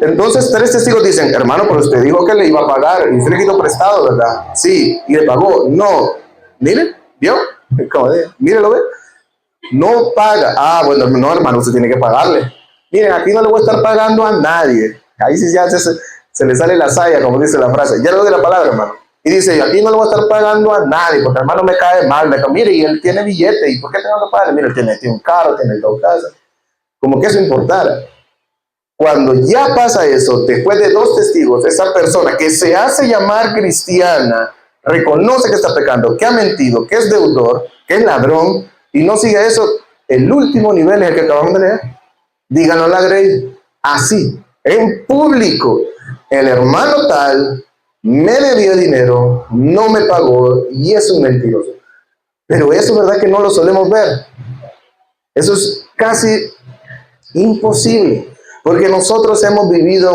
Entonces 3 testigos dicen: hermano, pero usted dijo que le iba a pagar y usted le quitó prestado, ¿verdad? Sí. ¿Y le pagó? No. Mire, ¿vio? Mire, ¿lo ve? No paga. Ah, bueno, no, hermano, usted tiene que pagarle. Miren, aquí no le voy a estar pagando a nadie. Ahí sí ya se le sale la saya, como dice la frase. Ya le doy la palabra, hermano. Y dice: aquí no le voy a estar pagando a nadie, porque hermano me cae mal. Mire, y él tiene billete. ¿Y por qué tengo que pagarle? Mire, él tiene un carro, tiene 2 casas. Como que eso importara. Cuando ya pasa eso, después de 2 testigos, esa persona que se hace llamar cristiana reconoce que está pecando, que ha mentido, que es deudor, que es ladrón, y no sigue eso, el último nivel es el que acabamos de leer. Díganlo a la Grace, así, en público: el hermano tal me debió dinero, no me pagó y es un mentiroso. Pero eso es verdad que no lo solemos ver. Eso es casi imposible, porque nosotros hemos vivido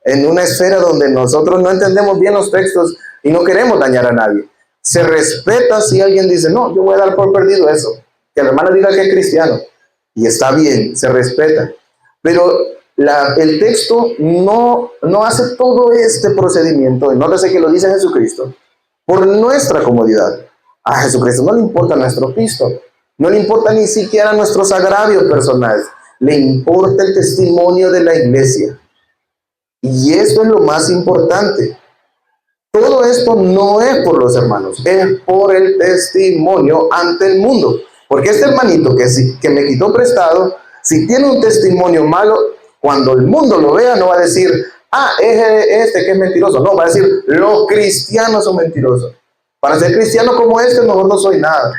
en una esfera donde nosotros no entendemos bien los textos y no queremos dañar a nadie. Se respeta si alguien dice: no, yo voy a dar por perdido eso, que el hermano diga que es cristiano, y está bien, se respeta. Pero el texto no hace todo este procedimiento, y nótese que lo dice Jesucristo, por nuestra comodidad. A Jesucristo no le importa nuestro pisto, no le importa ni siquiera nuestros agravios personales, le importa el testimonio de la iglesia. Y esto es lo más importante. Todo esto no es por los hermanos, es por el testimonio ante el mundo. Porque este hermanito que me quitó prestado, si tiene un testimonio malo, cuando el mundo lo vea, no va a decir: ah, es este que es mentiroso. No, va a decir: los cristianos son mentirosos. Para ser cristiano como este, mejor no soy nada.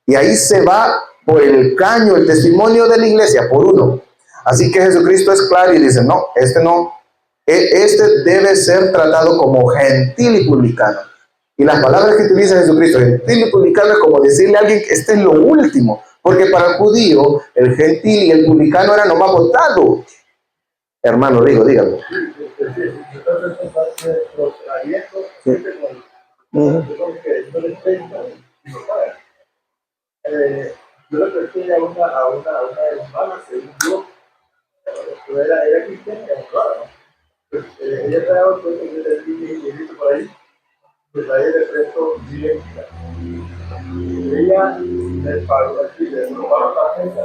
Y ahí se va por el caño el testimonio de la iglesia, por uno. Así que Jesucristo es claro y dice: no, este no. Este debe ser tratado como gentil y publicano. Y las palabras que utiliza Jesucristo, gentil y publicano, es como decirle a alguien que este es lo último. Porque para el judío, el gentil y el publicano eran lo más votado. Hermano Rigo, dígame.
Yo le presté a una hermana, según yo, era cristiana, claro, ¿no? Pues, ella trae otro que por ahí, pues a ella le prestó bien. Ella le pagó aquí, le robaron la tarjeta,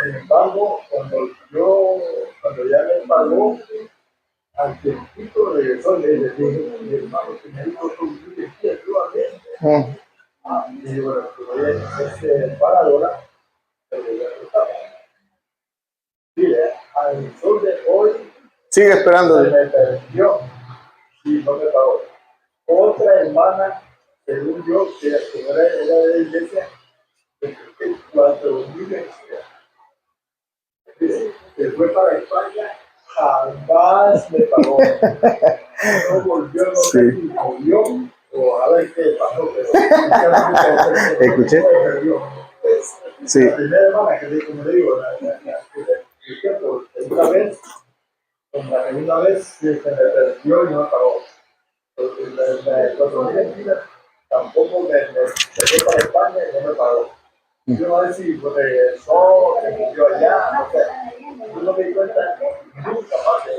sin embargo, cuando ya me pagó, al tiempito regresó y le dije: mi hermano, que me dijo tú, que sí, ayúdame. Y yo, bueno, pues es paradora, pero ya está. Sí, al sol de hoy,
Sigue esperando.
se me perdió y no me pagó. Otra hermana, según yo, que era de la iglesia, cuando vive, se fue para España, jamás me pagó. No volvió, no sé si volvió o a ver qué pasó, pero
Escuché. Sí.
La primera hermana que como le digo, una vez, con la segunda vez se me perdió y no me pagó. Cuando vine aquí, tampoco se fue para España y no me pagó. Yo no sé si regresó, se metió allá, no sé. Yo no me di cuenta nunca más de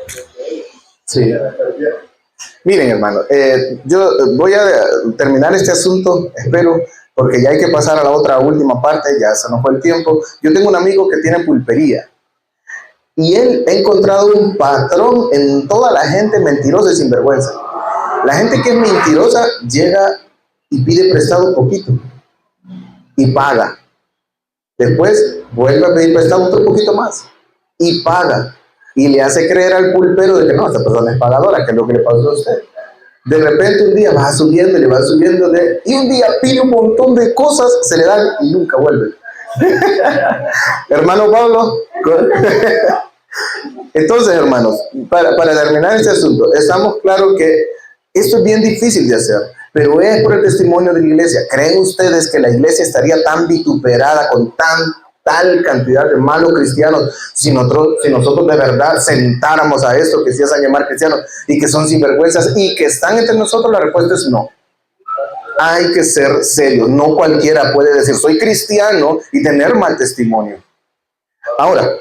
ellos.
Sí.
Se me perdieron.
Miren, hermano, yo voy a terminar este asunto, espero, porque ya hay que pasar a la otra última parte, ya se nos fue el tiempo. Yo tengo un amigo que tiene pulpería y él ha encontrado un patrón en toda la gente mentirosa y sinvergüenza. La gente que es mentirosa llega y pide prestado un poquito y paga. Después vuelve a pedir prestado otro poquito más y paga. Y le hace creer al pulpero de que no, esta persona es pagadora, que es lo que le pasó a usted. De repente un día va subiéndole, y un día pide un montón de cosas, se le dan y nunca vuelve. Hermano Pablo. Entonces, hermanos, para terminar este asunto, estamos claros que esto es bien difícil de hacer, pero es por el testimonio de la iglesia. ¿Creen ustedes que la iglesia estaría tan vituperada con tal cantidad de malos cristianos si nosotros de verdad sentáramos a esto que se hacen llamar cristianos y que son sinvergüenzas y que están entre nosotros? La respuesta es no. Hay que ser serios. No cualquiera puede decir soy cristiano y tener mal testimonio. Ahora,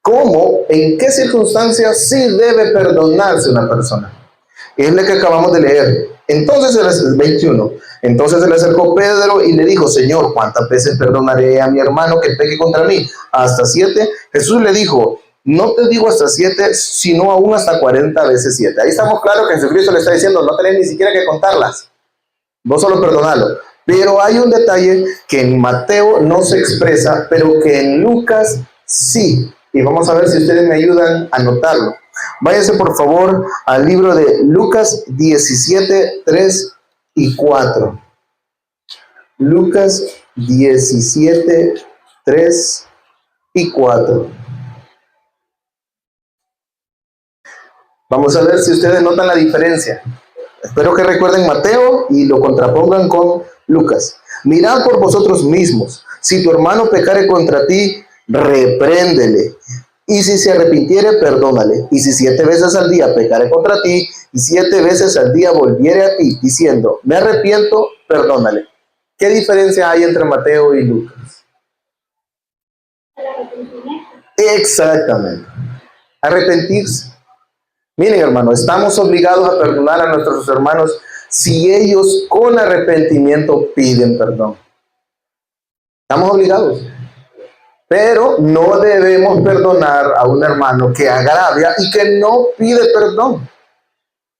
¿cómo, en qué circunstancias sí debe perdonarse una persona? Es la que acabamos de leer. Entonces, 21. Entonces se le acercó Pedro y le dijo: Señor, ¿cuántas veces perdonaré a mi hermano que peque contra mí? ¿Hasta 7? Jesús le dijo: no te digo hasta 7, sino aún hasta 40 veces 7. Ahí estamos claros que Jesucristo le está diciendo: no tenés ni siquiera que contarlas. Vos solo perdonalo. Pero hay un detalle que en Mateo no se expresa, pero que en Lucas sí. Y vamos a ver si ustedes me ayudan a notarlo. Váyanse por favor al libro de Lucas 17, 3 y 4. Lucas 17, 3 y 4. Vamos a ver si ustedes notan la diferencia. Espero que recuerden Mateo y lo contrapongan con Lucas. Mirad por vosotros mismos. Si tu hermano pecare contra ti, repréndele. Y si se arrepintiere, perdónale. Y si 7 veces al día pecare contra ti, y 7 veces al día volviere a ti, diciendo, me arrepiento, perdónale. ¿Qué diferencia hay entre Mateo y Lucas? Exactamente. Arrepentirse. Miren, hermano, estamos obligados a perdonar a nuestros hermanos si ellos con arrepentimiento piden perdón. Estamos obligados. Pero no debemos perdonar a un hermano que agravia y que no pide perdón.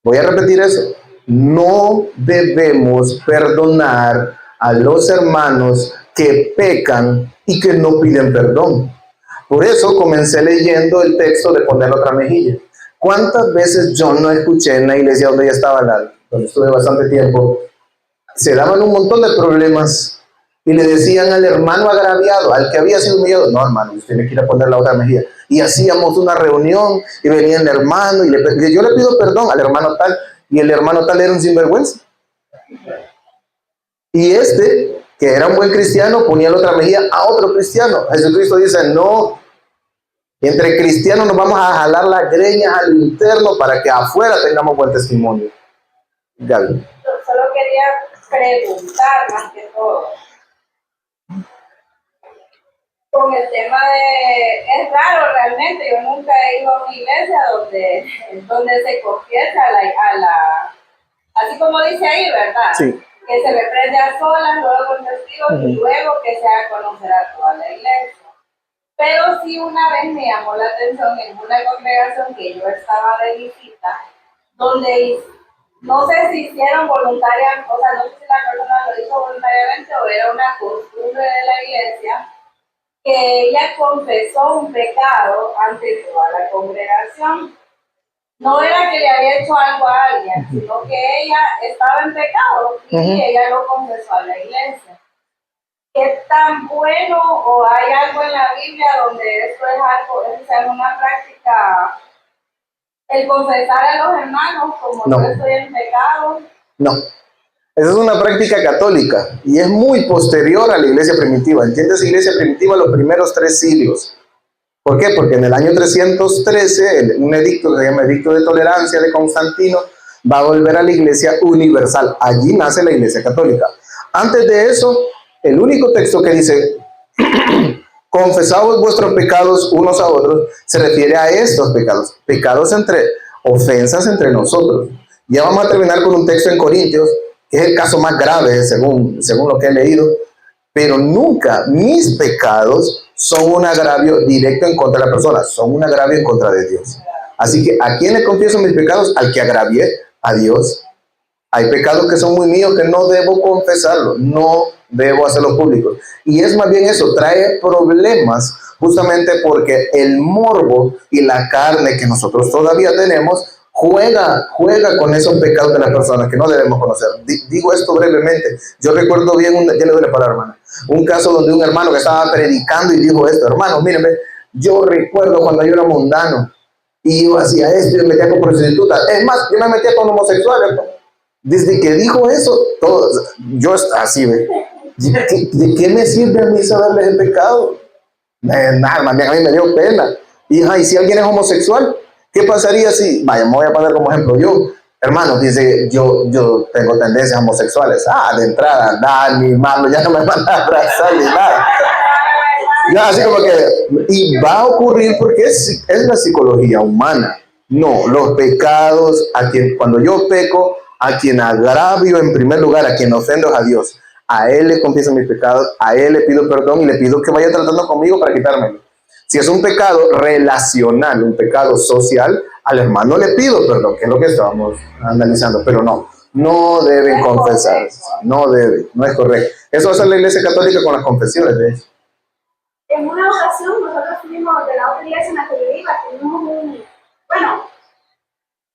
Voy a repetir eso. No debemos perdonar a los hermanos que pecan y que no piden perdón. Por eso comencé leyendo el texto de poner la otra mejilla. ¿Cuántas veces yo no escuché en la iglesia donde ya estaba, donde estuve bastante tiempo, se daban un montón de problemas y le decían al hermano agraviado, al que había sido humillado, no hermano, usted le quiere poner la otra mejilla? Y hacíamos una reunión y venía el hermano y yo le pido perdón al hermano tal, y el hermano tal era un sinvergüenza. Y este, que era un buen cristiano, ponía la otra mejilla a otro cristiano. Jesucristo dice, no, entre cristianos nos vamos a jalar las greñas al interno para que afuera tengamos buen testimonio. Gaby.
Solo quería preguntar más que todo. Con el tema de, es raro realmente, yo nunca he ido a una iglesia donde se confiesa así como dice ahí, ¿verdad?
Sí.
Que se reprende a solas, luego con testigos y luego que se haga conocer a toda la iglesia. Pero sí una vez me llamó la atención en una congregación que yo estaba de visita, donde no sé si hicieron voluntariamente, o sea, no sé si la persona lo hizo voluntariamente o era una costumbre de la iglesia, que ella confesó un pecado ante toda la congregación. No era que le había hecho algo a alguien, sino que ella estaba en pecado y ella lo confesó a la iglesia. ¿Qué tan bueno o hay algo en la Biblia donde esto es algo, es una práctica, el confesar a los hermanos como
no.
yo estoy en pecado?
No. Esa es una práctica católica y es muy posterior a la iglesia primitiva. ¿Entiendes? Iglesia primitiva los primeros 3 siglos. ¿Por qué? Porque en el año 313, un edicto que se llama Edicto de Tolerancia de Constantino, va a volver a la iglesia universal. Allí nace la iglesia católica. Antes de eso, el único texto que dice, confesaos vuestros pecados unos a otros, se refiere a estos pecados. Pecados ofensas entre nosotros. Ya vamos a terminar con un texto en Corintios, que es el caso más grave según lo que he leído, pero nunca mis pecados son un agravio directo en contra de la persona, son un agravio en contra de Dios. Así que, ¿a quién le confieso mis pecados? Al que agravié, a Dios. Hay pecados que son muy míos que no debo confesarlos, no debo hacerlos públicos. Y es más bien eso, trae problemas justamente porque el morbo y la carne que nosotros todavía tenemos juega con esos pecados de las personas que no debemos conocer. Digo esto brevemente. Yo recuerdo bien, ya le doy la palabra, hermana, un caso donde un hermano que estaba predicando y dijo esto: hermano, mírenme, yo recuerdo cuando yo era mundano y yo hacía esto y me metía con prostitutas. Es más, yo me metía con homosexuales. Desde que dijo eso, yo estaba así, ¿ve? ¿De qué me sirve a mí saberles el pecado? Nada, más bien a mí me dio pena. Y si alguien es homosexual, ¿qué pasaría si, vaya, me voy a poner como ejemplo yo, hermano, dice, yo tengo tendencias homosexuales? De entrada, mi hermano, ya no me van a abrazar ni nada. Ya, así como que, y va a ocurrir porque es la psicología humana. No, los pecados, cuando yo peco, a quien agravio en primer lugar, a quien ofendo a Dios, a Él le confieso mis pecados, a Él le pido perdón y le pido que vaya tratando conmigo para quitármelo. Si es un pecado relacional, un pecado social, al hermano le pido perdón, que es lo que estábamos analizando, pero no deben confesarse, no es correcto. Eso hace la Iglesia Católica con las confesiones, de hecho.
En una ocasión, nosotros fuimos de la otra iglesia en la que yo iba, tuvimos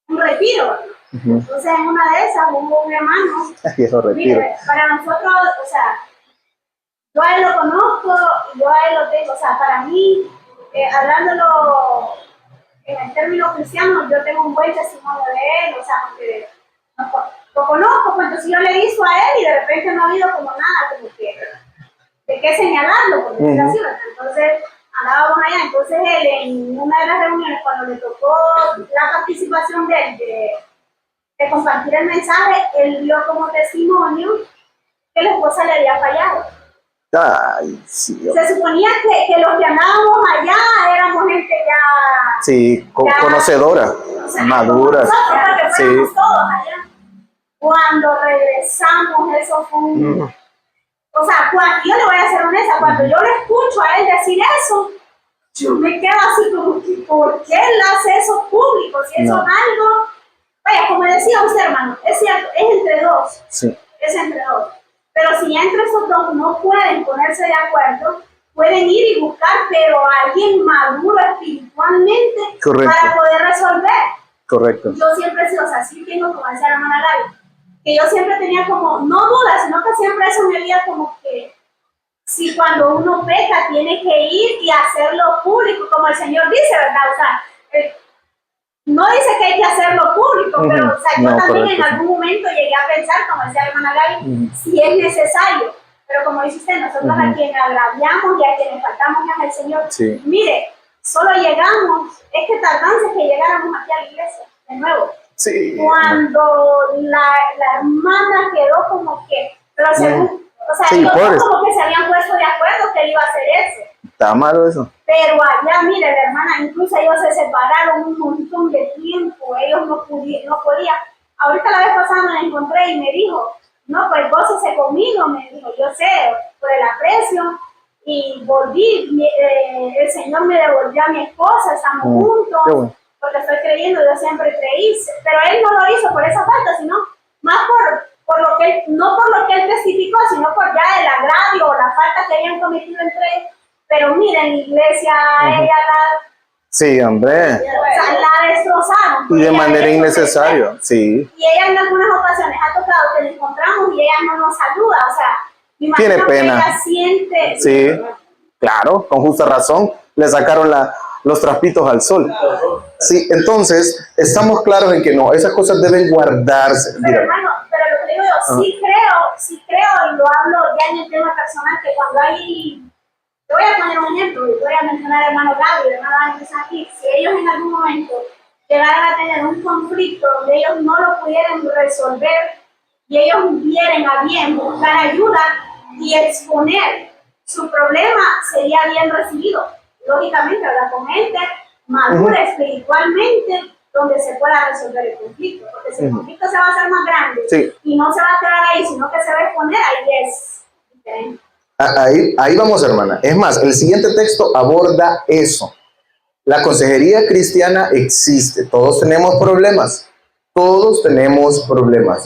un retiro. Entonces, en una de esas hubo un hermano. Mire, para nosotros, o sea, yo a él lo conozco y yo a él lo tengo. O sea, para mí, hablándolo en el término cristiano, yo tengo un buen testimonio de él. O sea, porque lo conozco, pues entonces yo le hizo a él y de repente no ha habido como nada, como que de qué señalarlo, porque es así, ¿verdad? Entonces, andaba por allá. Entonces, él en una de las reuniones, cuando le tocó la participación de él, de compartir el mensaje, él dio como testimonio que la esposa le había fallado.
Ay, sí.
Se suponía que los que andábamos allá éramos gente ya...
Sí, conocedora,
o sea,
madura.
Nosotros, porque
sí.
fuéramos todos allá. Cuando regresamos, eso fue un... O sea, yo le voy a ser honesta, cuando yo le escucho a él decir eso, yo me quedo así como, ¿por qué él hace eso público? Si eso es algo... Vaya, como decía usted, hermano, es cierto, es entre dos.
Sí.
Es entre dos. Pero si entre esos dos no pueden ponerse de acuerdo, pueden ir y buscar, pero a alguien maduro espiritualmente. Correcto. Para poder resolver.
Correcto.
Yo siempre he sido, o sea, sí tengo, como decía la hermana Gaby, que yo siempre tenía como, no dudas, sino que siempre eso me había como que, si cuando uno peca tiene que ir y hacerlo público, como el Señor dice, ¿verdad? O sea, no dice que hay que hacerlo público, pero o sea, yo también en algún momento llegué a pensar, como decía la hermana Gaby, si es necesario. Pero como dice usted, nosotros a quienes agraviamos y a quienes faltamos al Señor, mire, solo llegamos, es que tardanse que llegáramos aquí a la iglesia, de nuevo.
Sí.
Cuando la hermana quedó como que, pero según, o sea, ellos como que se habían puesto de acuerdo que él iba a hacer eso.
Está malo eso.
Pero allá, mire, la hermana, incluso ellos se separaron un montón de tiempo, ellos no podían. Ahorita la vez pasada me la encontré y me dijo, no, pues gócese conmigo, me dijo, yo sé, por el aprecio, y volví, el Señor me devolvió a mi esposa, estamos juntos, porque estoy creyendo, yo siempre creí, pero él no lo hizo por esa falta, sino más por lo que él, no por lo que él testificó, sino por ya el agravio o la falta que habían cometido entre ellos. Pero miren, la iglesia, ella la...
Sí, hombre.
O sea, la destrozaron.
Y de manera innecesaria, sí.
Y ella en algunas ocasiones ha tocado que la encontramos y ella no nos saluda, o sea, me imagino
tiene pena.
Que ella siente...
Sí, claro, con justa razón, le sacaron los trapitos al sol. Sí, entonces, estamos claros en que no, esas cosas deben guardarse.
Pero hermano, pero lo que digo yo, sí creo, y lo hablo ya en el tema personal, que cuando hay... Te voy a poner un ejemplo, y voy a mencionar al hermano Gaby, al hermano Dani que están aquí. Si ellos en algún momento llegaran a tener un conflicto donde ellos no lo pudieran resolver y ellos vieren a bien buscar ayuda y exponer su problema, sería bien recibido. Lógicamente, ¿verdad? Con gente madura espiritualmente, donde se pueda resolver el conflicto. Porque si el conflicto se va a hacer más grande y no se va a quedar ahí, sino que se va a exponer, ahí es diferente.
Ahí vamos, hermana. Es más, el siguiente texto aborda eso. La consejería cristiana existe. Todos tenemos problemas. Todos tenemos problemas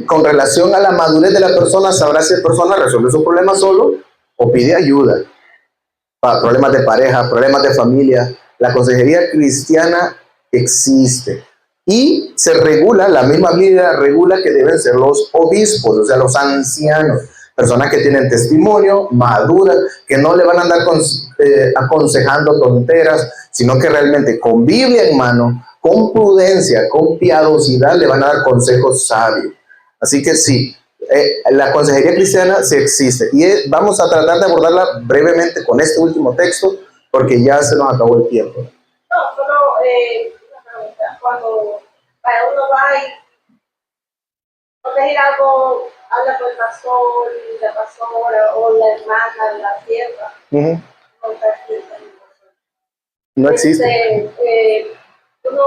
con relación a la madurez de la persona, sabrá si la persona resuelve su problema solo o pide ayuda. Para problemas de pareja, problemas de familia, la consejería cristiana existe y se regula, la misma Biblia regula que deben ser los obispos, o sea, los ancianos, personas que tienen testimonio, maduras, que no le van a andar aconsejando tonteras, sino que realmente con Biblia en mano, con prudencia, con piadosidad, le van a dar consejos sabios. Así que sí, la consejería cristiana sí existe. Y vamos a tratar de abordarla brevemente con este último texto, porque ya se nos acabó el tiempo.
No, solo una pregunta. Cuando para uno va y corregir algo, habla con el pastor, la pastora o la hermana, la sierva,
no existe.
Uno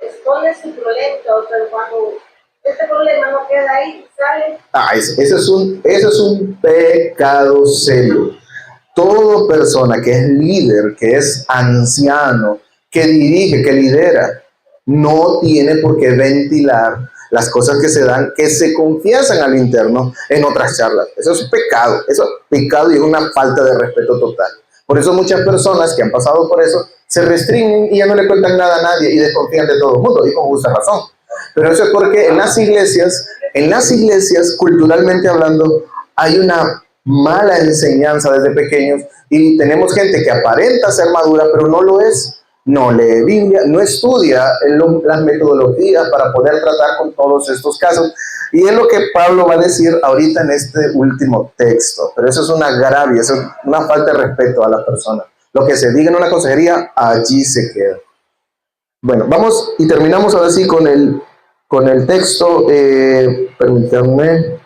expone su problema, pero cuando este problema no queda ahí, sale.
Eso es un pecado serio. Toda persona que es líder, que es anciano, que dirige, que lidera, no tiene por qué ventilar las cosas que se dan, que se confiesan al interno en otras charlas. Eso es pecado y es una falta de respeto total. Por eso muchas personas que han pasado por eso se restringen y ya no le cuentan nada a nadie y desconfían de todo el mundo, y con justa razón. Pero eso es porque en las iglesias, culturalmente hablando, hay una mala enseñanza desde pequeños y tenemos gente que aparenta ser madura, pero no lo es. No lee Biblia, no estudia las metodologías para poder tratar con todos estos casos. Y es lo que Pablo va a decir ahorita en este último texto. Pero eso es un agravio, eso es una falta de respeto a la persona. Lo que se diga en una consejería, allí se queda. Bueno, vamos y terminamos ahora sí con el texto. Permítanme.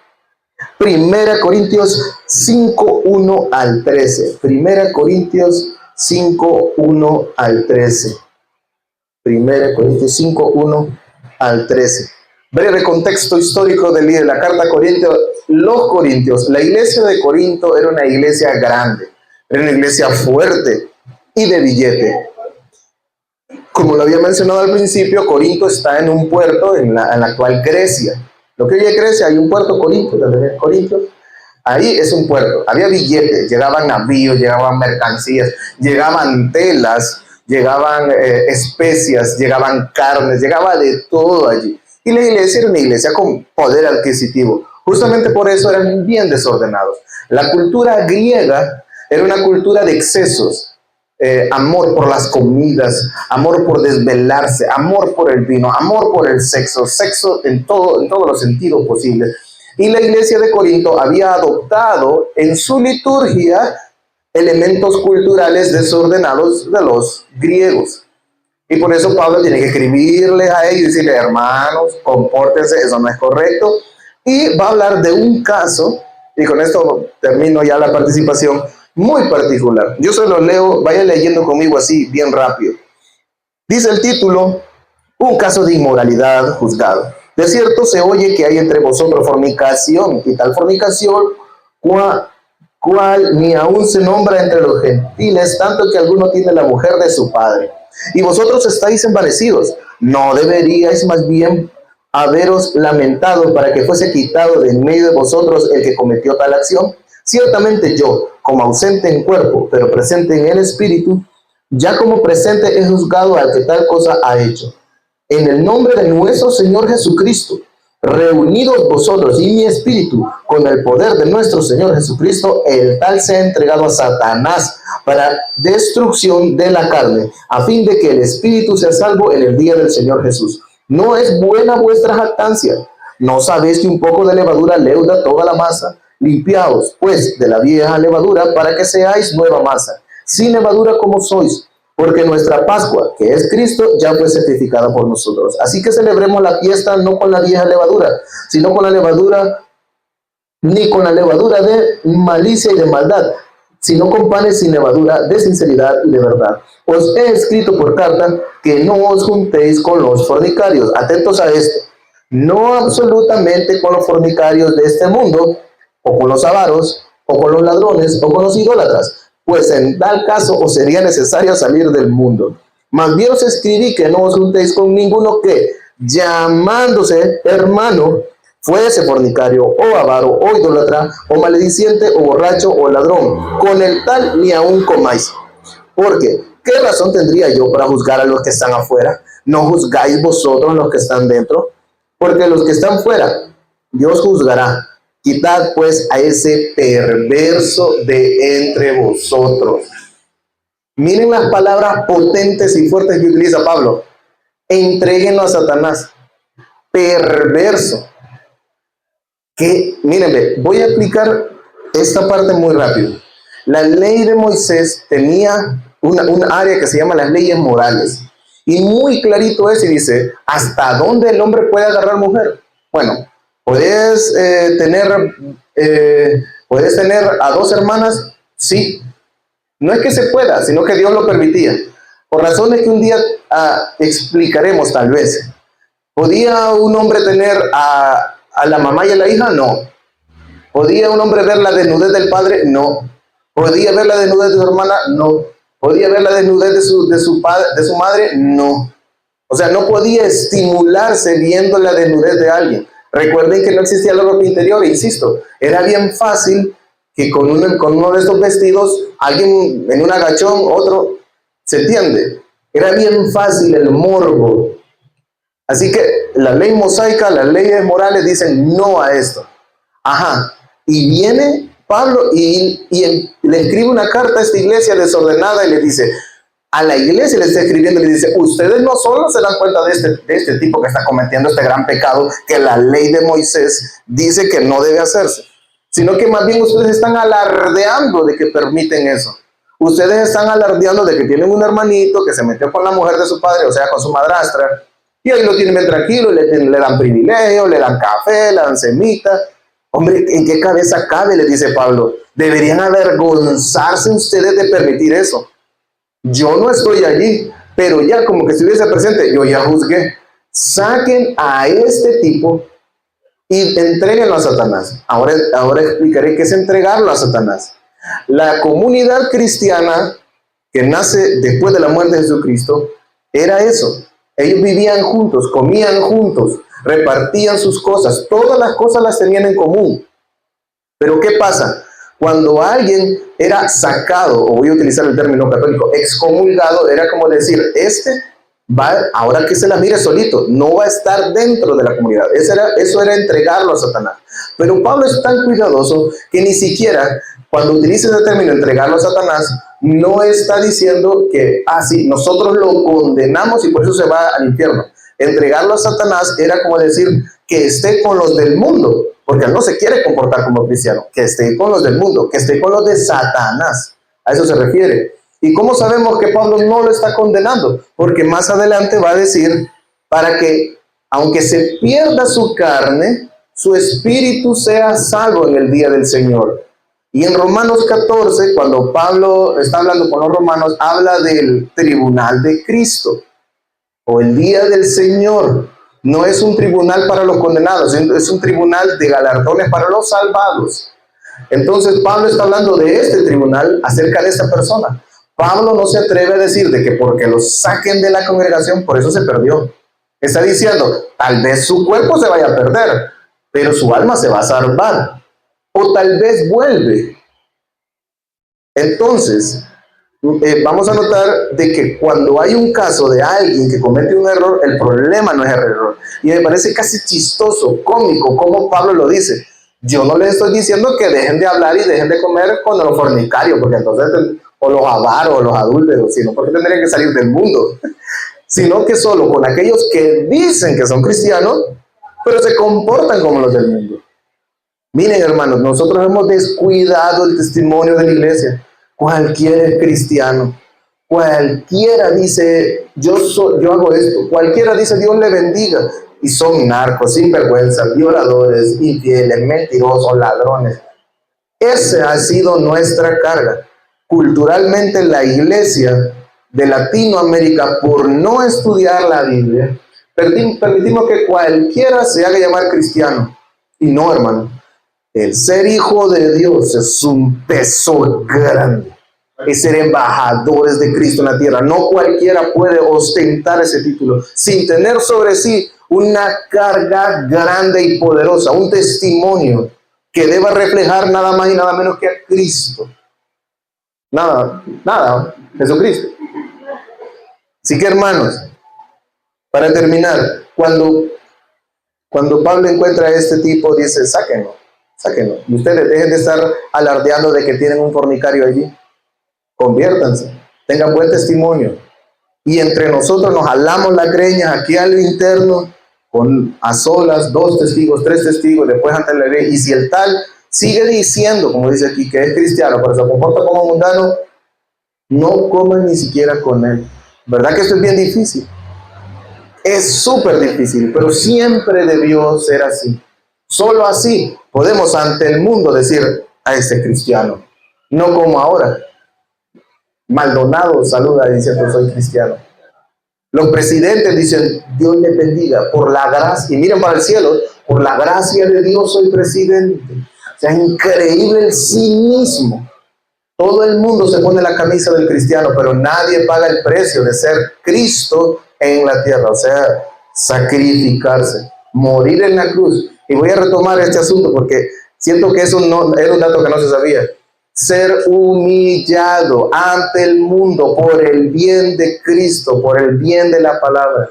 1 Corintios 5, 1 al 13. 1 Corintios 5, 1 al 13. 1 Corintios 5, 1 al 13. Breve contexto histórico de la carta a Corintios. Los corintios, la iglesia de Corinto era una iglesia grande, era una iglesia fuerte y de billete. Como lo había mencionado al principio, Corinto está en un puerto en la actual Grecia. Lo que hoy es Grecia, hay un puerto Corinto. Ahí es un puerto, había billetes, llegaban navíos, llegaban mercancías, llegaban telas, llegaban especias, llegaban carnes, llegaba de todo allí. Y la iglesia era una iglesia con poder adquisitivo. Justamente por eso eran bien desordenados. La cultura griega era una cultura de excesos. Amor por las comidas, amor por desvelarse, amor por el vino, amor por el sexo en todos los sentidos posibles. Y la iglesia de Corinto había adoptado en su liturgia elementos culturales desordenados de los griegos. Y por eso Pablo tiene que escribirles a ellos y decirles: hermanos, compórtense, eso no es correcto. Y va a hablar de un caso, y con esto termino ya la participación, muy particular. Yo se lo leo, vayan leyendo conmigo así, bien rápido. Dice el título: un caso de inmoralidad juzgado. De cierto se oye que hay entre vosotros fornicación, y tal fornicación cual ni aún se nombra entre los gentiles, tanto que alguno tiene la mujer de su padre. Y vosotros estáis envanecidos. ¿No deberíais más bien haberos lamentado para que fuese quitado de en medio de vosotros el que cometió tal acción? Ciertamente yo, como ausente en cuerpo, pero presente en el espíritu, ya como presente he juzgado al que tal cosa ha hecho. En el nombre de nuestro Señor Jesucristo, reunidos vosotros y mi espíritu con el poder de nuestro Señor Jesucristo, el tal se ha entregado a Satanás para destrucción de la carne, a fin de que el espíritu sea salvo en el día del Señor Jesús. ¿No es buena vuestra jactancia? ¿No sabéis que un poco de levadura leuda toda la masa? Limpiaos, pues, de la vieja levadura para que seáis nueva masa, sin levadura como sois, porque nuestra Pascua, que es Cristo, ya fue sacrificada por nosotros. Así que celebremos la fiesta no con la vieja levadura, sino con la levadura, ni con la levadura de malicia y de maldad, sino con panes sin levadura de sinceridad y de verdad. Os he escrito por carta que no os juntéis con los fornicarios. Atentos a esto. No absolutamente con los fornicarios de este mundo, o con los avaros, o con los ladrones, o con los idólatras, pues en tal caso os sería necesario salir del mundo. Más bien os escribí que no os juntéis con ninguno que, llamándose hermano, fuese fornicario, o avaro, o idólatra, o malediciente, o borracho, o ladrón. Con el tal ni aun comáis. Porque, ¿qué razón tendría yo para juzgar a los que están afuera? ¿No juzgáis vosotros los que están dentro? Porque los que están fuera, Dios juzgará. Quitad pues a ese perverso de entre vosotros. Miren las palabras potentes y fuertes que utiliza Pablo. Entréguenlo a Satanás. Perverso. Que, mírenme, voy a explicar esta parte muy rápido. La ley de Moisés tenía un área que se llama las leyes morales. Y muy clarito es y dice, ¿hasta dónde el hombre puede agarrar mujer? Bueno, puedes tener a dos hermanas, sí. No es que se pueda, sino que Dios lo permitía. Por razones que un día explicaremos tal vez. ¿Podía un hombre tener a la mamá y a la hija? No. ¿Podía un hombre ver la desnudez del padre? No. ¿Podía ver la desnudez de su hermana? No. ¿Podía ver la desnudez de su madre? No. O sea, no podía estimularse viendo la desnudez de alguien. Recuerden que no existía la ropa interior, insisto. Era bien fácil que con uno de estos vestidos, alguien en un agachón, otro, ¿se entiende? Era bien fácil el morbo. Así que la ley mosaica, las leyes morales dicen no a esto. Ajá. Y viene Pablo y le escribe una carta a esta iglesia desordenada y le dice, a la iglesia le está escribiendo y le dice, ustedes no solo se dan cuenta de este tipo que está cometiendo este gran pecado que la ley de Moisés dice que no debe hacerse, sino que más bien ustedes están alardeando de que permiten eso. Ustedes están alardeando de que tienen un hermanito que se metió con la mujer de su padre, o sea, con su madrastra, y ahí lo tienen bien tranquilo, le dan privilegio, le dan café, le dan semita. Hombre, ¿en qué cabeza cabe? Le dice Pablo. Deberían avergonzarse ustedes de permitir eso. Yo no estoy allí, pero ya como que estuviese presente, yo ya juzgué. Saquen a este tipo y entréguenlo a Satanás. Ahora explicaré qué es entregarlo a Satanás. La comunidad cristiana que nace después de la muerte de Jesucristo era eso. Ellos vivían juntos, comían juntos, repartían sus cosas, todas las cosas las tenían en común. Pero ¿qué pasa? Cuando alguien era sacado, o voy a utilizar el término católico, excomulgado, era como decir, ahora que se la mire solito, no va a estar dentro de la comunidad. Eso era entregarlo a Satanás. Pero Pablo es tan cuidadoso que ni siquiera cuando utiliza ese término, entregarlo a Satanás, no está diciendo que, sí, nosotros lo condenamos y por eso se va al infierno. Entregarlo a Satanás era como decir que esté con los del mundo, porque él no se quiere comportar como cristiano, que esté con los del mundo, que esté con los de Satanás. A eso se refiere. ¿Y cómo sabemos que Pablo no lo está condenando? Porque más adelante va a decir, para que, aunque se pierda su carne, su espíritu sea salvo en el día del Señor. Y en Romanos 14, cuando Pablo está hablando con los romanos, habla del tribunal de Cristo, o el día del Señor. No es un tribunal para los condenados, es un tribunal de galardones para los salvados. Entonces Pablo está hablando de este tribunal acerca de esta persona. Pablo no se atreve a decir de que porque lo saquen de la congregación, por eso se perdió. Está diciendo, tal vez su cuerpo se vaya a perder, pero su alma se va a salvar. O tal vez vuelve. Entonces, vamos a notar de que cuando hay un caso de alguien que comete un error, el problema no es el error. Y me parece casi chistoso, cómico, como Pablo lo dice. Yo no les estoy diciendo que dejen de hablar y dejen de comer con los fornicarios, porque entonces, o los avaros, o los adúlteros, sino porque tendrían que salir del mundo. Sino que solo con aquellos que dicen que son cristianos, pero se comportan como los del mundo. Miren, hermanos, nosotros hemos descuidado el testimonio de la iglesia. Cualquiera es cristiano. Cualquiera dice, yo hago esto. Cualquiera dice, Dios le bendiga. Y son narcos, sinvergüenzas, violadores, infieles, mentirosos, ladrones. Esa ha sido nuestra carga. Culturalmente, la iglesia de Latinoamérica, por no estudiar la Biblia, permitimos que cualquiera se haga llamar cristiano. Y no, hermano. El ser hijo de Dios es un peso grande. Es ser embajadores de Cristo en la tierra. No cualquiera puede ostentar ese título sin tener sobre sí una carga grande y poderosa, un testimonio que deba reflejar nada más y nada menos que a Cristo. Nada, Jesucristo. Así que, hermanos, para terminar, cuando Pablo encuentra a este tipo, dice, sáquenlo. Y ustedes dejen de estar alardeando de que tienen un fornicario allí. Conviértanse, tengan buen testimonio. Y entre nosotros nos jalamos las greñas aquí al interno, a solas, 2 testigos, 3 testigos, después ante la ley. Y si el tal sigue diciendo, como dice aquí, que es cristiano, pero se comporta como mundano, no coman ni siquiera con él. ¿Verdad que esto es bien difícil? Es súper difícil, pero siempre debió ser así. Solo así podemos ante el mundo decir a este cristiano, no como ahora. Maldonado saluda diciendo soy cristiano. Los presidentes dicen Dios le bendiga por la gracia, y miren para el cielo, por la gracia de Dios soy presidente. O sea, es increíble el cinismo. Todo el mundo se pone la camisa del cristiano, pero nadie paga el precio de ser Cristo en la tierra, o sea, sacrificarse, morir en la cruz. Y voy a retomar este asunto porque siento que eso no era un dato que no se sabía. Ser humillado ante el mundo por el bien de Cristo, por el bien de la palabra.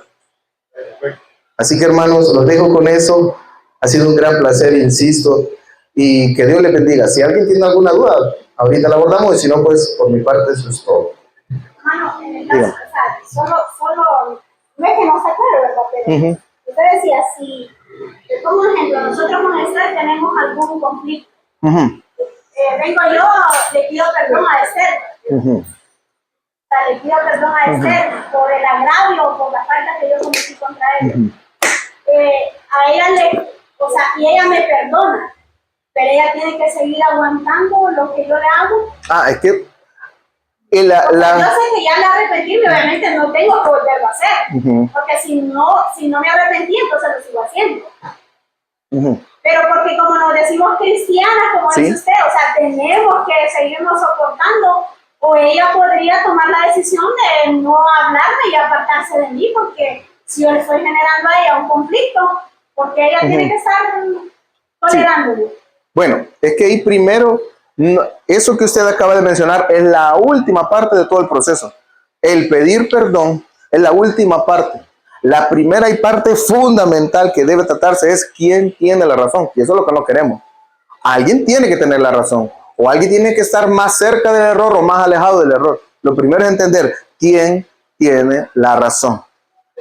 Así que, hermanos, los dejo con eso. Ha sido un gran placer, insisto, y que Dios les bendiga. Si alguien tiene alguna duda, ahorita la abordamos, y si no, pues por mi parte eso es todo.
Hermano, en el caso, o sea, solo, no es que no se acuerde, ¿verdad? Pero usted decía, si, como ejemplo, nosotros con Esther tenemos algún conflicto, vengo yo, le pido perdón a Esther. O sea, le pido perdón a Esther por el agravio o por la falta que yo cometí contra ella. A ella y ella me perdona, pero ella tiene que seguir aguantando lo que yo le hago.
Es que
yo sé que ya le arrepentí, obviamente no tengo que volverlo a hacer, porque si no me arrepentí, entonces lo sigo haciendo. Pero porque como nos decimos cristianas, como dice usted, o sea, tenemos que seguirnos soportando, o ella podría tomar la decisión de no hablarme y apartarse de mí, porque si yo le estoy generando a ella un conflicto, porque ella tiene que estar tolerándolo.
Bueno, es que ahí primero, eso que usted acaba de mencionar es la última parte de todo el proceso. El pedir perdón es la última parte. La primera y parte fundamental que debe tratarse es quién tiene la razón. Y eso es lo que no queremos. Alguien tiene que tener la razón. O alguien tiene que estar más cerca del error o más alejado del error. Lo primero es entender quién tiene la razón.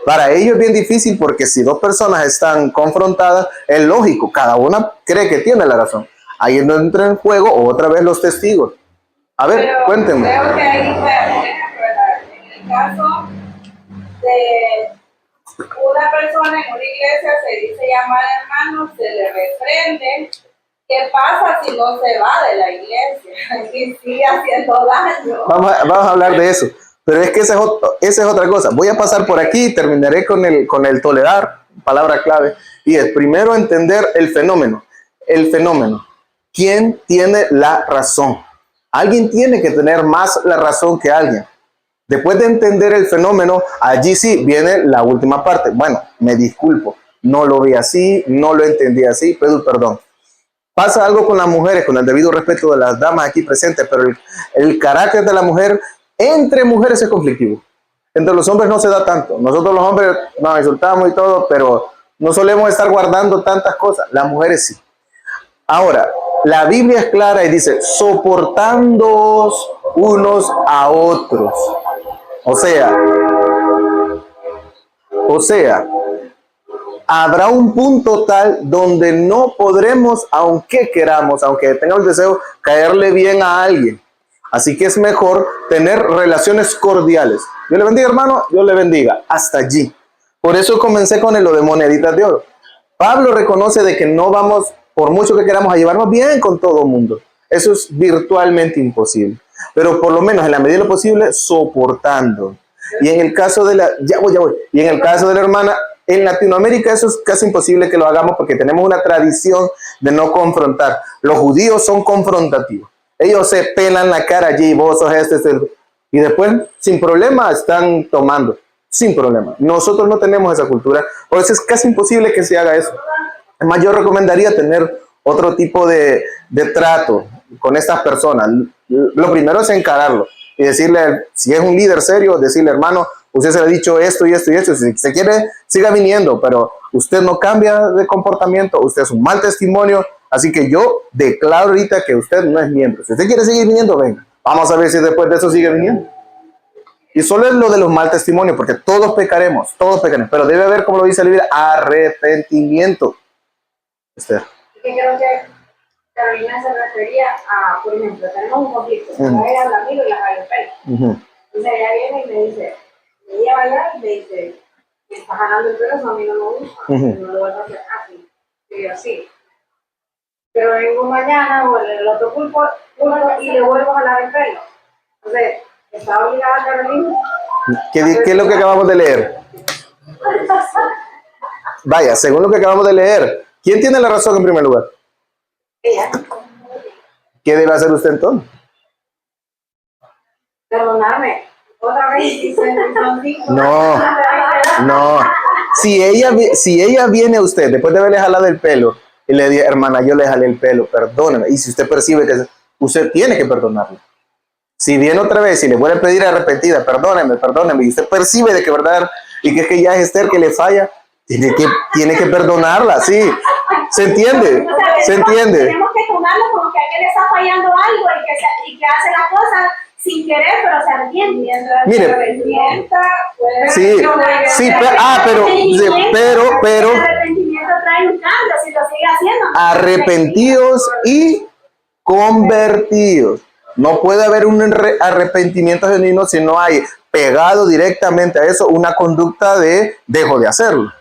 Para ello es bien difícil porque si 2 personas están confrontadas, es lógico, cada una cree que tiene la razón. Ahí es donde entra en juego otra vez los testigos. A ver,
pero
cuéntenme.
Creo que ahí fue, en el caso de una persona en una iglesia se dice llamar hermano, se le reprende. ¿Qué pasa si no se va de la iglesia y sigue haciendo daño? Vamos
a hablar de eso. Pero es que esa es otra cosa. Voy a pasar por aquí y terminaré con el tolerar, palabra clave. Y es primero entender el fenómeno. El fenómeno. ¿Quién tiene la razón? Alguien tiene que tener más la razón que alguien. Después de entender el fenómeno, allí sí viene la última parte. Bueno, me disculpo. No lo vi así, no lo entendí así, pido perdón. Pasa algo con las mujeres, con el debido respeto de las damas aquí presentes, pero el carácter de la mujer entre mujeres es conflictivo. Entre los hombres no se da tanto. Nosotros los hombres nos insultamos y todo, pero no solemos estar guardando tantas cosas. Las mujeres sí. Ahora, la Biblia es clara y dice, soportándoos unos a otros. O sea, habrá un punto tal donde no podremos, aunque queramos, aunque tengamos el deseo, caerle bien a alguien. Así que es mejor tener relaciones cordiales. Dios le bendiga, hermano, Dios le bendiga. Hasta allí. Por eso comencé con lo de moneditas de oro. Pablo reconoce de que no vamos, por mucho que queramos, a llevarnos bien con todo el mundo. Eso es virtualmente imposible. Pero por lo menos en la medida de lo posible, soportando. Y en el caso de la, ya voy. Y en el caso de la hermana, en Latinoamérica eso es casi imposible que lo hagamos porque tenemos una tradición de no confrontar. Los judíos son confrontativos. Ellos se pelan la cara allí, vos sos y después, sin problema, están tomando. Sin problema. Nosotros no tenemos esa cultura. Por eso es casi imposible que se haga eso. Además, yo recomendaría tener otro tipo de trato con estas personas. Lo primero es encararlo y decirle, si es un líder serio, decirle, hermano, usted se le ha dicho esto y esto y esto. Si se quiere, siga viniendo, pero usted no cambia de comportamiento, usted es un mal testimonio. Así que yo declaro ahorita que usted no es miembro. Si usted quiere seguir viniendo, venga. Vamos a ver si después de eso sigue viniendo. Y solo es lo de los mal testimonios, porque todos pecaremos, pero debe haber, como lo dice la Biblia, arrepentimiento. Esther.
Que creo que Carolina se refería a, por ejemplo, tenemos un conflicto, ella habla amigo y la va a pelo. Entonces ella viene y me dice, ella va allá y me dice, me estás jalando el pelo, eso a mí no me gusta, no lo vuelvo a hacer así. Y yo, sí. Pero vengo mañana o el otro culpo y le vuelvo a jalar el pelo. Entonces, ¿está obligada Carolina?
¿Qué es lo que acabamos de leer? Vaya, según lo que acabamos de leer, ¿quién tiene la razón en primer lugar?
Ella.
¿Qué debe hacer usted entonces?
Perdonarme. Otra vez.
No. Si ella viene a usted después de haberle jalado el pelo y le dice, hermana, yo le jalé el pelo, perdóneme. Y si usted percibe que usted tiene que perdonarle. Si viene otra vez y le vuelve a pedir arrepentida, perdóneme, y usted percibe de que verdad y que es que ya es Esther que le falla, tiene que perdonarla, sí. ¿Se entiende? ¿Se entiende?
Tenemos que tomarlo como que a aquel le está fallando algo y que hace la cosa sin querer, pero se arrepiente.
Mire, sí, pero
el arrepentimiento trae un cambio si lo sigue haciendo.
Arrepentidos y convertidos. No puede haber un arrepentimiento genuino si no hay pegado directamente a eso una conducta de dejo de hacerlo.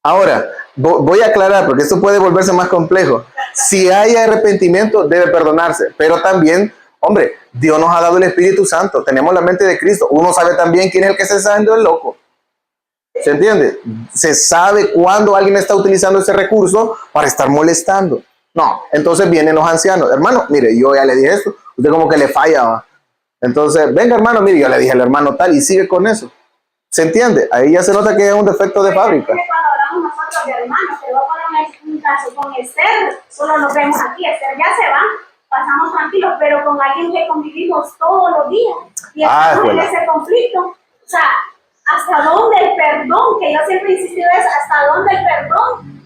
Ahora, voy a aclarar porque esto puede volverse más complejo. Si hay arrepentimiento, debe perdonarse, pero también, hombre, Dios nos ha dado el Espíritu Santo, tenemos la mente de Cristo, uno sabe también quién es el que se está haciendo el loco. ¿Se entiende? Se sabe cuándo alguien está utilizando ese recurso para estar molestando. No, entonces vienen los ancianos. Hermano, mire, yo ya le dije esto, usted como que le falla, ¿va? Entonces, venga hermano, mire, yo le dije al hermano tal y sigue con eso. ¿Se entiende? Ahí ya se nota que es un defecto de fábrica.
Cuando hablamos nosotros de hermanos, te voy a poner un caso con Esther, solo nos vemos aquí, Esther ya se va, pasamos tranquilos, pero con alguien que convivimos todos los días y estamos en ese conflicto. O sea, ¿hasta dónde el perdón? Que yo siempre he insistido es, ¿hasta dónde el perdón?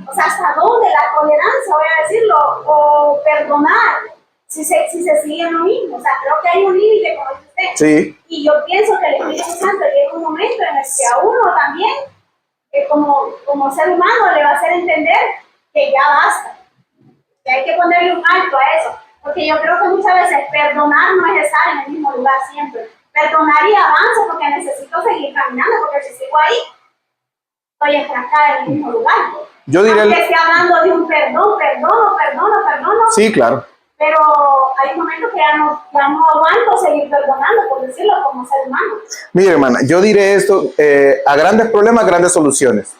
O sea, ¿hasta dónde la tolerancia, voy a decirlo, o perdonar? Si se sigue en lo mismo, o sea, creo que hay un límite, como dice usted.
Sí.
Y yo pienso que el Espíritu Santo llega un momento en el que a uno también, como ser humano, le va a hacer entender que ya basta, que hay que ponerle un alto a eso. Porque yo creo que muchas veces perdonar no es estar en el mismo lugar siempre. Perdonar y avanzo porque necesito seguir caminando, porque si sigo ahí, estoy estancada en el mismo lugar.
Yo diré.
Aunque esté hablando de un perdono.
Sí, claro.
Pero hay momentos que ya no aguanto seguir perdonando, por decirlo, como ser humano.
Mire, hermana, yo diré esto, a grandes problemas, grandes soluciones.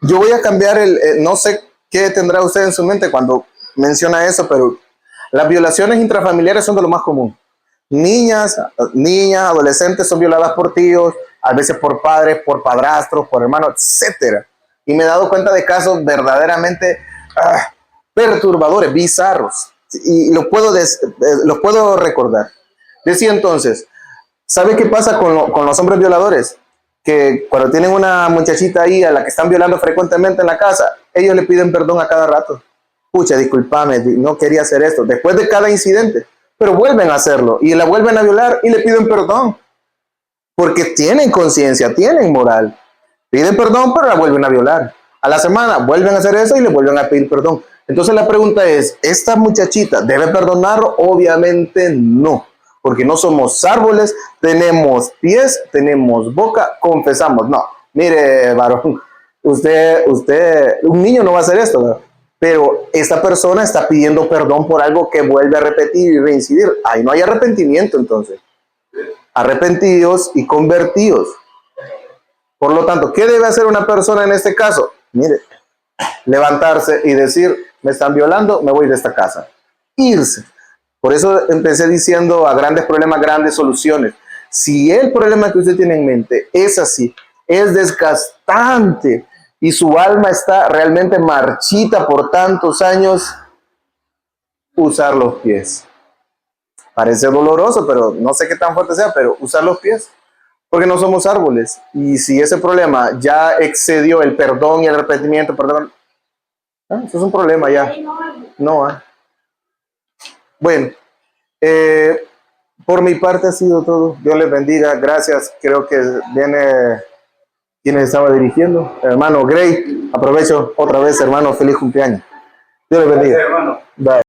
Yo voy a cambiar no sé qué tendrá usted en su mente cuando menciona eso, pero las violaciones intrafamiliares son de lo más común. Niñas, adolescentes son violadas por tíos, a veces por padres, por padrastros, por hermanos, etcétera. Y me he dado cuenta de casos verdaderamente perturbadores, bizarros, y los puedo recordar. Decía entonces, ¿sabe qué pasa con los hombres violadores? Que cuando tienen una muchachita ahí a la que están violando frecuentemente en la casa, ellos le piden perdón a cada rato. Pucha, discúlpame, no quería hacer esto. Después de cada incidente, pero vuelven a hacerlo y la vuelven a violar y le piden perdón. Porque tienen conciencia, tienen moral. Piden perdón, pero la vuelven a violar. A la semana vuelven a hacer eso y le vuelven a pedir perdón. Entonces la pregunta es, ¿esta muchachita debe perdonarlo? Obviamente no, porque no somos árboles, tenemos pies, tenemos boca, confesamos. No, mire, varón, usted, un niño no va a hacer esto, ¿no? Pero esta persona está pidiendo perdón por algo que vuelve a repetir y reincidir. Ahí no hay arrepentimiento entonces. Arrepentidos y convertidos. Por lo tanto, ¿qué debe hacer una persona en este caso? Mire, levantarse y decir, me están violando, me voy de esta casa. Irse. Por eso empecé diciendo a grandes problemas, grandes soluciones. Si el problema que usted tiene en mente es así, es desgastante y su alma está realmente marchita por tantos años, usar los pies. Parece doloroso, pero no sé qué tan fuerte sea, pero usar los pies. Porque no somos árboles. Y si ese problema ya excedió el perdón y el arrepentimiento, perdón, eso es un problema ya. No. Bueno, por mi parte ha sido todo. Dios les bendiga. Gracias. Creo que viene quien estaba dirigiendo. Hermano Gray, aprovecho otra vez, hermano. Feliz cumpleaños. Dios les bendiga.
Gracias, hermano.
Bye.